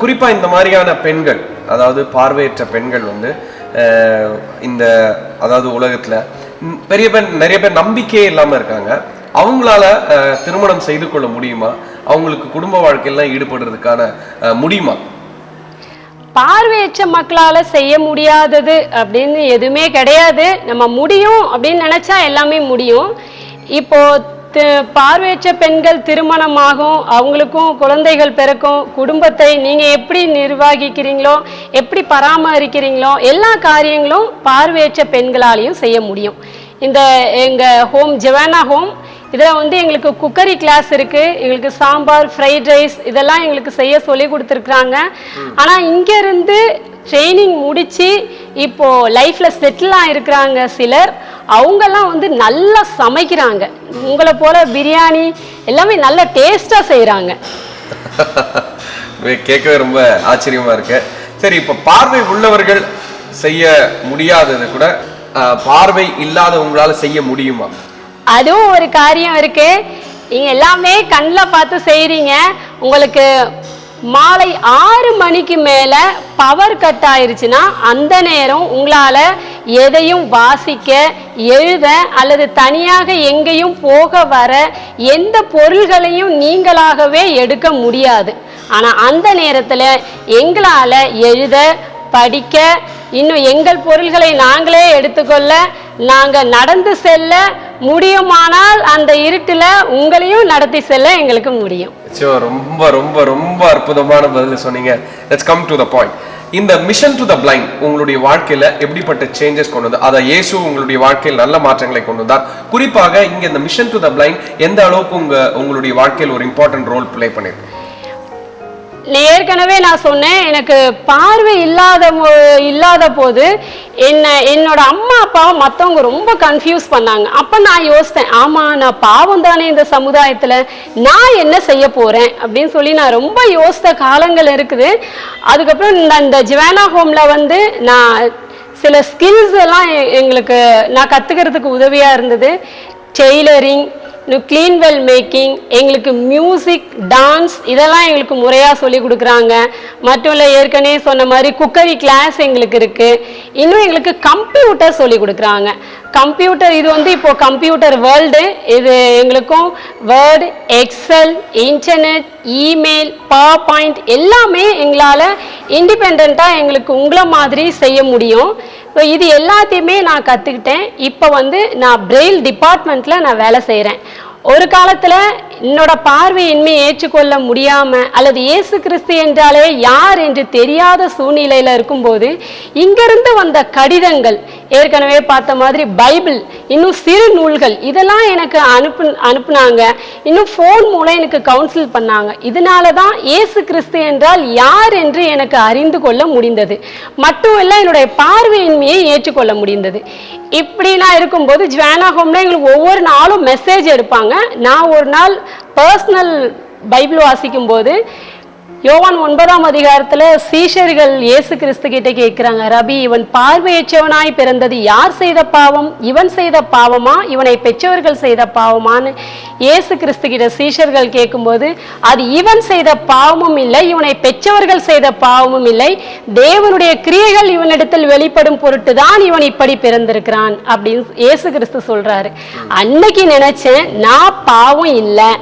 குறிப்பா இந்த மாதிரியான பெண்கள், அதாவது பார்வையற்ற பெண்கள் வந்து இந்த அதாவது உலகத்துல நிறைய பேர் நம்பிக்கையே இல்லாம இருக்காங்க. அவங்களால திருமணம் செய்து கொள்ள முடியுமா? அவங்களுக்கு குடும்ப வாழ்க்கையெல்லாம் ஈடுபடுறதுக்கான முடியுமா? பார்வையற்ற மக்களால் செய்ய முடியாதது அப்படின்னு எதுவுமே கிடையாது. நம்ம முடியும் அப்படின்னு நினச்சா எல்லாமே முடியும். இப்போ பார்வையற்ற பெண்கள் திருமணமாகும், அவங்களுக்கும் குழந்தைகள் பிறக்கும். குடும்பத்தை நீங்கள் எப்படி நிர்வகிக்கிறீங்களோ, எப்படி பராமரிக்கிறீங்களோ, எல்லா காரியங்களும் பார்வையற்ற பெண்களாலையும் செய்ய முடியும். இந்த எங்கள் ஹோம் ஜெவானா ஹோம், இதில் வந்து எங்களுக்கு குக்கரி கிளாஸ் இருக்குது. எங்களுக்கு சாம்பார், ஃப்ரைட் ரைஸ் இதெல்லாம் எங்களுக்கு செய்ய சொல்லி கொடுத்துருக்குறாங்க. ஆனால் இங்கேருந்து ட்ரைனிங் முடித்து இப்போது லைஃப்பில் செட்டிலாக இருக்கிறாங்க சிலர். அவங்கெல்லாம் வந்து நல்லா சமைக்கிறாங்க. உங்களை போல பிரியாணி எல்லாமே நல்ல டேஸ்ட்டாக செய்கிறாங்க. கேட்கவே ரொம்ப ஆச்சரியமாக இருக்கு. சரி, இப்போ பார்வை உள்ளவர்கள் செய்ய முடியாதது கூட பார்வை இல்லாதவங்களால செய்ய முடியுமா? அதுவும் ஒரு காரியம் இருக்கு. நீங்க எல்லாமே கண்ணில் பார்த்து செய்றீங்க. உங்களுக்கு மாலை 6 மணிக்கு மேல பவர் கட் ஆயிருச்சுன்னா அந்த நேரம் உங்களால எதையும் வாசிக்க, எழுத அல்லது தனியாக எங்கேயும் போக வர எந்த பொருள்களையும் நீங்களாகவே எடுக்க முடியாது. ஆனா அந்த நேரத்துல எங்களால எழுத, படிக்க, இன்னும் எங்கள் பொருள்களை நாங்களே எடுத்துக்கொள்ள, நாங்கள் நடந்து செல்ல முடியுமானால் அந்த இருட்டில் உங்களையும் நடத்தி செல்ல எங்களுக்கு முடியும். ரொம்ப ரொம்ப ரொம்ப அற்புதமான பதில் சொன்னீங்க. Let's come to the point. இந்த மிஷன் டு த பிளைண்ட் உங்களுடைய வாழ்க்கையில எப்படிப்பட்ட சேஞ்சஸ் கொண்டு வந்து, அதை இயேசு உங்களுடைய வாழ்க்கையில் நல்ல மாற்றங்களை கொண்டு வந்தார். குறிப்பாக இங்க இந்த மிஷன் டு த பிளைண்ட் எந்த அளவுக்கு உங்களுடைய வாழ்க்கையில் ஒரு இம்பார்ட்டன்ட் ரோல் பிளே பண்ணிருக்கு? ஏற்கனவே நான் சொன்னேன், எனக்கு பார்வை இல்லாத போது என்னோட அம்மா அப்பாவை மற்றவங்க ரொம்ப கன்ஃபியூஸ் பண்ணாங்க. அப்போ நான் யோசித்தேன், ஆமாம் நான் பாவம் தானே இந்த சமுதாயத்தில், நான் என்ன செய்ய போகிறேன் அப்படின்னு சொல்லி நான் ரொம்ப யோசித்த காலங்கள் இருக்குது. அதுக்கப்புறம் இந்த ஜிவானா ஹோமில் வந்து நான் சில ஸ்கில்ஸ் எல்லாம் எங்களுக்கு நான் கற்றுக்கிறதுக்கு உதவியாக இருந்தது. டெய்லரிங், க்ளீன் வெல் மேக்கிங், எங்களுக்கு மியூசிக், டான்ஸ் இதெல்லாம் எங்களுக்கு முறையாக சொல்லி கொடுக்குறாங்க. மட்டும் இல்லை, ஏற்கனவே சொன்ன மாதிரி குக்கரி கிளாஸ் எங்களுக்கு இருக்குது. இன்னும் எங்களுக்கு கம்ப்யூட்டர் சொல்லி கொடுக்குறாங்க. கம்ப்யூட்டர் இது வந்து இப்போது கம்ப்யூட்டர் வேர்ல்டு. இது எங்களுக்கும் Word, Excel, internet, email, power point எல்லாமே எங்களால் இண்டிபெண்ட்டாக எங்களுக்கு உங்களை மாதிரி செய்ய முடியும். ஸோ இது எல்லாத்தையுமே நான் கற்றுக்கிட்டேன். இப்போ வந்து நான் பிரெயில் டிபார்ட்மெண்ட்டில் நான் வேலை செய்கிறேன். ஒரு காலத்தில் என்னோட பார்வையின்மை ஏற்றுக்கொள்ள முடியாமல் அல்லது இயேசு கிறிஸ்து என்றாலே யார் என்று தெரியாத சூழ்நிலையில் இருக்கும்போது இங்கிருந்து வந்த கடிதங்கள், ஏற்கனவே பார்த்த மாதிரி பைபிள், இன்னும் சிறு நூல்கள் இதெல்லாம் எனக்கு அனுப்புனாங்க. இன்னும் ஃபோன் மூலம் எனக்கு கவுன்சில் பண்ணாங்க. இதனால தான் இயேசு கிறிஸ்து என்றால் யார் என்று எனக்கு அறிந்து கொள்ள முடிந்தது. மட்டும் இல்லை, என்னுடைய பார்வையின்மையை ஏற்றுக்கொள்ள முடிந்தது. இப்படி நான் இருக்கும்போது ஜிவானா ஹோம்ல எங்களுக்கு ஒவ்வொரு நாளும் மெசேஜ் எடுப்பாங்க. நான் ஒரு நாள் பர்சனல் பைபிள் வாசிக்கும் போது யோவான் 9ஆம் அதிகாரத்தில் சீஷர்கள் இயேசு கிறிஸ்து கிட்ட கேட்குறாங்க, ரபி, இவன் பார்வையற்றவனாய் பிறந்தது யார் செய்த பாவம்? இவன் செய்த பாவமா, இவனை பெற்றவர்கள் செய்த பாவமான்னு இயேசு கிறிஸ்து கிட்ட சீஷர்கள் கேட்கும்போது, அது இவன் செய்த பாவமும் இல்லை, இவனை பெற்றவர்கள் செய்த பாவமும் இல்லை, தேவனுடைய கிரியைகள் இவனிடத்தில் வெளிப்படும் பொருட்டு தான் இவன் இப்படி பிறந்திருக்கிறான் அப்படின்னு இயேசு கிறிஸ்து சொல்றாரு. அன்னைக்கு நினைச்சேன், நான் பாவம் இல்லை,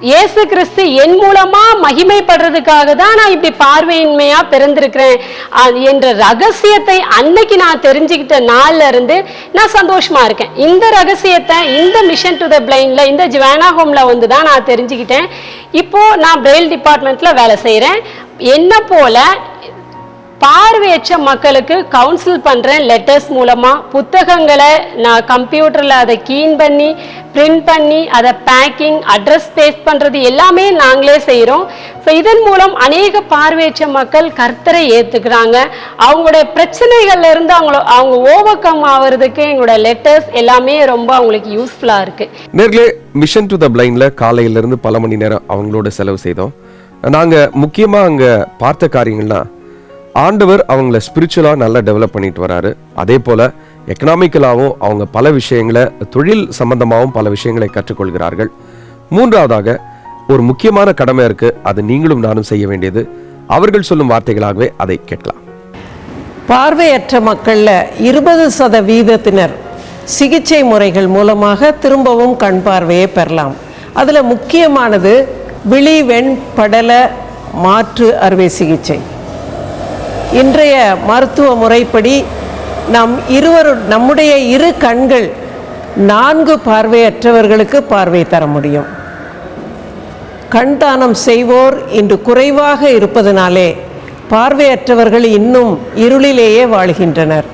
இயேசு கிறிஸ்து என் மூலமா மகிமைப்படுறதுக்காக தான் நான் இப்படி பார்வையின்மையா பிறந்திருக்கிறேன் என்ற ரகசியத்தை அன்னைக்கு நான் தெரிஞ்சுக்கிட்ட நாள்ல இருந்து நான் சந்தோஷமா இருக்கேன். இந்த ரகசியத்தை இந்த மிஷன் டு த பிளைண்ட்ல, இந்த ஜுவானா ஹோம்ல வந்து தான் நான் தெரிஞ்சுக்கிட்டேன். இப்போ நான் பிரெயில் டிபார்ட்மெண்ட்ல வேலை செய்யறேன். என்ன போல பார்வையற்ற மக்களுக்கு கவுன்சில் பண்ணுறேன் லெட்டர்ஸ் மூலமாக. புத்தகங்களை நான் கம்ப்யூட்டரில் அதை கீன் பண்ணி பிரிண்ட் பண்ணி அதை பேக்கிங், அட்ரஸ் பேஸ்ட் பண்ணுறது எல்லாமே நாங்களே செய்கிறோம். ஸோ இதன் மூலம் அநேக பார்வையற்ற மக்கள் கர்த்தரை ஏற்றுக்கிறாங்க. அவங்களுடைய பிரச்சனைகள்ல இருந்து அவங்க ஓவர் கம் ஆகிறதுக்கு எங்களோட லெட்டர்ஸ் எல்லாமே ரொம்ப அவங்களுக்கு யூஸ்ஃபுல்லாக இருக்குது. நேர்களே, மிஷன் டு த பிளைண்ட்ல காலையிலேருந்து பல மணி நேரம் அவங்களோட செலவு செய்தோம். நாங்கள் முக்கியமாக அங்கே பார்த்த காரியங்கள்னா, ஆண்டவர் அவங்கள ஸ்பிரிச்சுவலாக நல்லா டெவலப் பண்ணிட்டு வராரு. அதே போல் எக்கனாமிக்கலாகவும் அவங்க பல விஷயங்களை, தொழில் சம்பந்தமாகவும் பல விஷயங்களை கற்றுக்கொள்கிறார்கள். மூன்றாவதாக ஒரு முக்கியமான கடமை இருக்குது, அது நீங்களும் நானும் செய்ய வேண்டியது. அவர்கள் சொல்லும் வார்த்தைகளாகவே அதை கேட்கலாம். பார்வையற்ற மக்களில் 20% சிகிச்சை முறைகள் மூலமாக திரும்பவும் கண் பார்வையை பெறலாம். அதில் முக்கியமானது விழி வெண் படல மாற்று அறுவை சிகிச்சை. இன்றைய மருத்துவ முறைப்படி நம்முடைய இரு கண்கள் 4 பார்வையற்றவர்களுக்கு பார்வை தர முடியும். கண் தானம் செய்வோர் இன்று குறைவாக இருப்பதனாலே பார்வையற்றவர்கள் இன்னும் இருளிலேயே வாழ்கின்றனர்.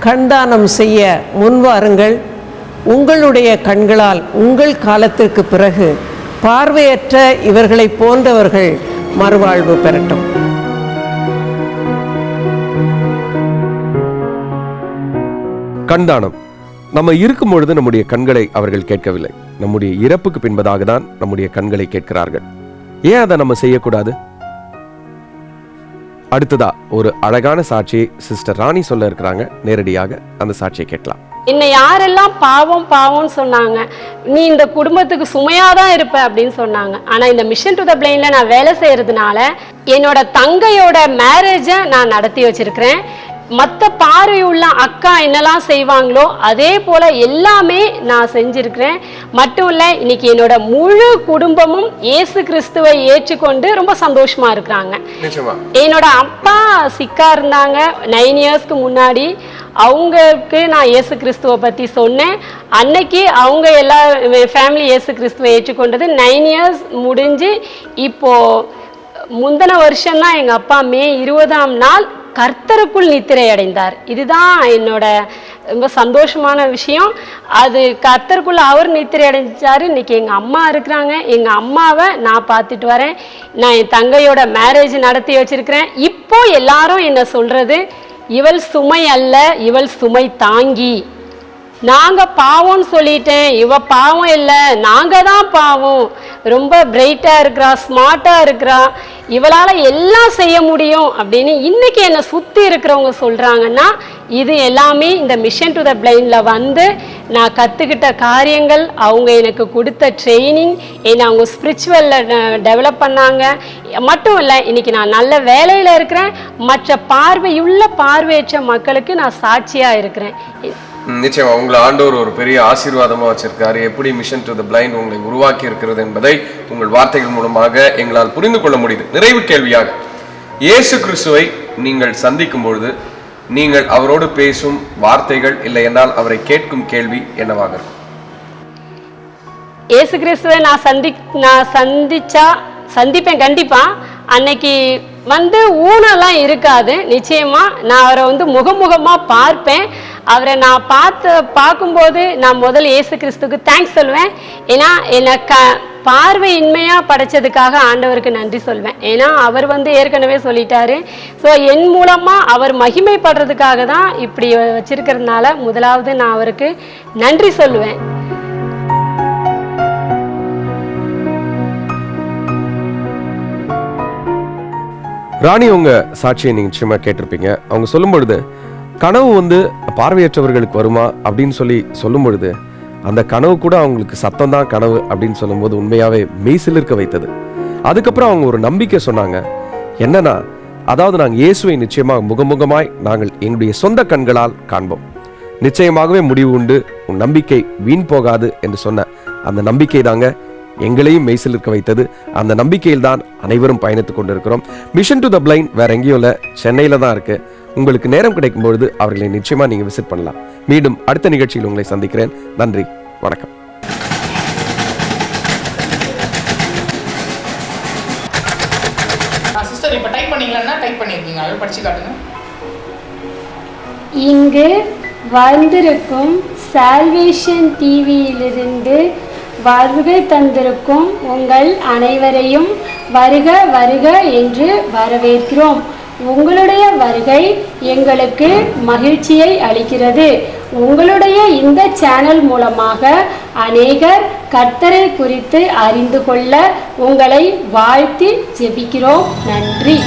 கண் தானம் செய்ய முன்வாருங்கள். உங்களுடைய கண்களால் உங்கள் காலத்திற்கு பிறகு பார்வையற்ற இவர்களை போன்றவர்கள் மறுவாழ்வு பெறட்டும். கண்தானம். நம்ம இருக்கும் பொழுது நம்முடைய கண்களை அவர்கள் கேட்கவில்லை, நம்முடைய இறப்புக்கு பின்பதாக தான் நம்முடைய கண்களை கேட்கிறார்கள். ஏன் அதை நம்ம செய்யக்கூடாது? அடுத்ததா ஒரு அழகான சாட்சியை சிஸ்டர் ராணி சொல்ல இருக்கிறாங்க. நேரடியாக அந்த சாட்சியை கேட்கலாம். என்னை யாரெல்லாம் பாவம் பாவம்னு சொன்னாங்க, நீ இந்த குடும்பத்துக்கு சுமையாதான் இருப்ப அப்படின்னு சொன்னாங்க. ஆனா இந்த மிஷன் டு த பிளைன்ல நான் வேலை செய்யறதுனால என்னோட தங்கையோட மேரேஜை நான் நடத்தி வச்சிருக்கிறேன். மற்ற பார்வையுள்ள அக்கா என்னெல்லாம் செய்வாங்களோ அதே போல எல்லாமே நான் செஞ்சிருக்கிறேன். மட்டும் இல்லை, இன்னைக்கு என்னோட முழு குடும்பமும் இயேசு கிறிஸ்துவை ஏற்றுக்கொண்டு ரொம்ப சந்தோஷமா இருக்கிறாங்க. என்னோட அப்பா சிக்கா இருந்தாங்க 9 இயர்ஸ்க்கு முன்னாடி. அவங்களுக்கு நான் இயேசு கிறிஸ்துவை பற்றி சொன்னேன். அன்னைக்கு அவங்க எல்லா ஃபேமிலி இயேசு கிறிஸ்துவை ஏற்றுக்கொண்டது 9 இயர்ஸ் முடிஞ்சு இப்போது முந்தின வருஷம்தான் எங்கள் அப்பா மே 20ஆம் நாள் கர்த்தருக்குள் நித்திரை அடைந்தார். இதுதான் என்னோட ரொம்ப சந்தோஷமான விஷயம். அது கர்த்தருக்குள்ள அவர் நித்திரை அடைஞ்சாரு. இன்னைக்கு எங்கள் அம்மா இருக்கிறாங்க. எங்கள் அம்மாவை நான் பார்த்துட்டு வரேன். நான் என் தங்கையோட மேரேஜ் நடத்தி வச்சிருக்கிறேன். இப்போ எல்லாரும் என்ன சொல்றது, இவள் சுமை அல்ல, இவள் சுமை தாங்கி. நாங்கள் பாவம்னு சொல்லிட்டேன், இவ பாவம் இல்லை, நாங்கள் தான் பாவம். ரொம்ப பிரைட்டாக இருக்கிறா, ஸ்மார்ட்டாக இருக்கிறா, இவளால் எல்லாம் செய்ய முடியும் அப்படின்னு இன்னைக்கு என்னை சுற்றி இருக்கிறவங்க சொல்கிறாங்கன்னா, இது எல்லாமே இந்த மிஷன் டு த பிளைண்டில் வந்து நான் கற்றுக்கிட்ட காரியங்கள், அவங்க எனக்கு கொடுத்த ட்ரைனிங், என்னை அவங்க ஸ்பிரிச்சுவலில் டெவலப் பண்ணாங்க. மட்டும் இல்லை, இன்னைக்கு நான் நல்ல வேலையில் இருக்கிறேன். மற்ற பார்வையற்ற மக்களுக்கு நான் சாட்சியாக இருக்கிறேன். நிச்சயமா உங்களை ஆண்டவர் ஒரு பெரிய ஆசீர்வாதமா வச்சிருக்காரு. எப்படி மிஷன் டு த பிளைண்ட் உங்களை உருவாக்கி இருக்கிறது என்பதை உங்கள் வார்த்தைகள் மூலமாக எங்களால் புரிந்து கொள்ள முடியுது. நிறைவு கேள்வியாக, இயேசு கிறிஸ்துவை நீங்கள் சந்திக்கும் பொழுது நீங்கள் அவரோடு பேசும் வார்த்தைகள் இல்லை என்றால் அவரை கேட்கும் கேள்வி என்னவாக இருக்கும்? இயேசு கிறிஸ்துவை நான் சந்திப்பேன் கண்டிப்பா. அன்னைக்கு வந்து ஊனெல்லாம் இருக்காது. நிச்சயமா நான் அவரை வந்து முகமுகமா பார்ப்பேன். அவரை நான் பார்க்கும்போது நான் முதல்ல இயேசு கிறிஸ்துக்கு தேங்க்ஸ் சொல்லுவேன். ஏன்னா என்னை பார்வையின்மையாக படைச்சதுக்காக ஆண்டவருக்கு நன்றி சொல்வேன். ஏன்னா அவர் வந்து ஏற்கனவே சொல்லிட்டாரு. ஸோ என் மூலமாக அவர் மகிமைப்படுறதுக்காக தான் இப்படி வச்சிருக்கிறதுனால முதலாவது நான் அவருக்கு நன்றி சொல்லுவேன். ராணி, உங்க சாட்சியை நீங்க நிச்சயமா கேட்டிருப்பீங்க. அவங்க சொல்லும் பொழுது கனவு வந்து பார்வையற்றவர்களுக்கு வருமா அப்படின்னு சொல்லும் பொழுது அந்த கனவு கூட அவங்களுக்கு சத்தம் தான் கனவு அப்படின்னு சொல்லும்போது உண்மையாவே மெய்சிலிருக்க வைத்தது. அதுக்கப்புறம் அவங்க ஒரு நம்பிக்கை சொன்னாங்க. என்னன்னா, அதாவது நாங்கள் இயேசுவை நிச்சயமாக முகமுகமாய் நாங்கள் எங்களுடைய சொந்த கண்களால் காண்போம், நிச்சயமாகவே முடிவு உண்டு, உன் நம்பிக்கை வீண் போகாது என்று சொன்ன அந்த நம்பிக்கை தாங்க எங்களையும் மெய்சிலிருக்க வைத்தது. அந்த நம்பிக்கையில் தான் அனைவரும் பயணித்துக் கொண்டிருக்கிறோம். மிஷன் டு த பிளைண்ட் வேற எங்கேயும் இல்லை, சென்னையில தான் இருக்கு. உங்களுக்கு நேரம் கிடைக்கும் பொழுது அவர்களை நிச்சயமா நீங்க விசிட் பண்ணலாம். மீண்டும் அடுத்த நிகழ்ச்சியில் உங்களை சந்திக்கிறேன். நன்றி, வணக்கம். சிஸ்டர் இப்போ டைப் பண்ணீங்களா? டைப் பண்ணியிருக்கீங்க, அதை படிச்சு காட்டுங்க. இங்கு வந்திருக்கும் சால்வேஷன் டிவியிலிருந்து வருகை தந்திருக்கும் உங்கள் அனைவரையும் வருக வருக என்று வரவேற்கிறோம். உங்களுடைய வருகை எங்களுக்கு மகிழ்ச்சியை அளிக்கிறது. உங்களுடைய இந்த சேனல் மூலமாக அநேகர் கர்த்தரை குறித்து அறிந்து கொள்ள உங்களை வாழ்த்தி ஜெபிக்கிறோம். நன்றி.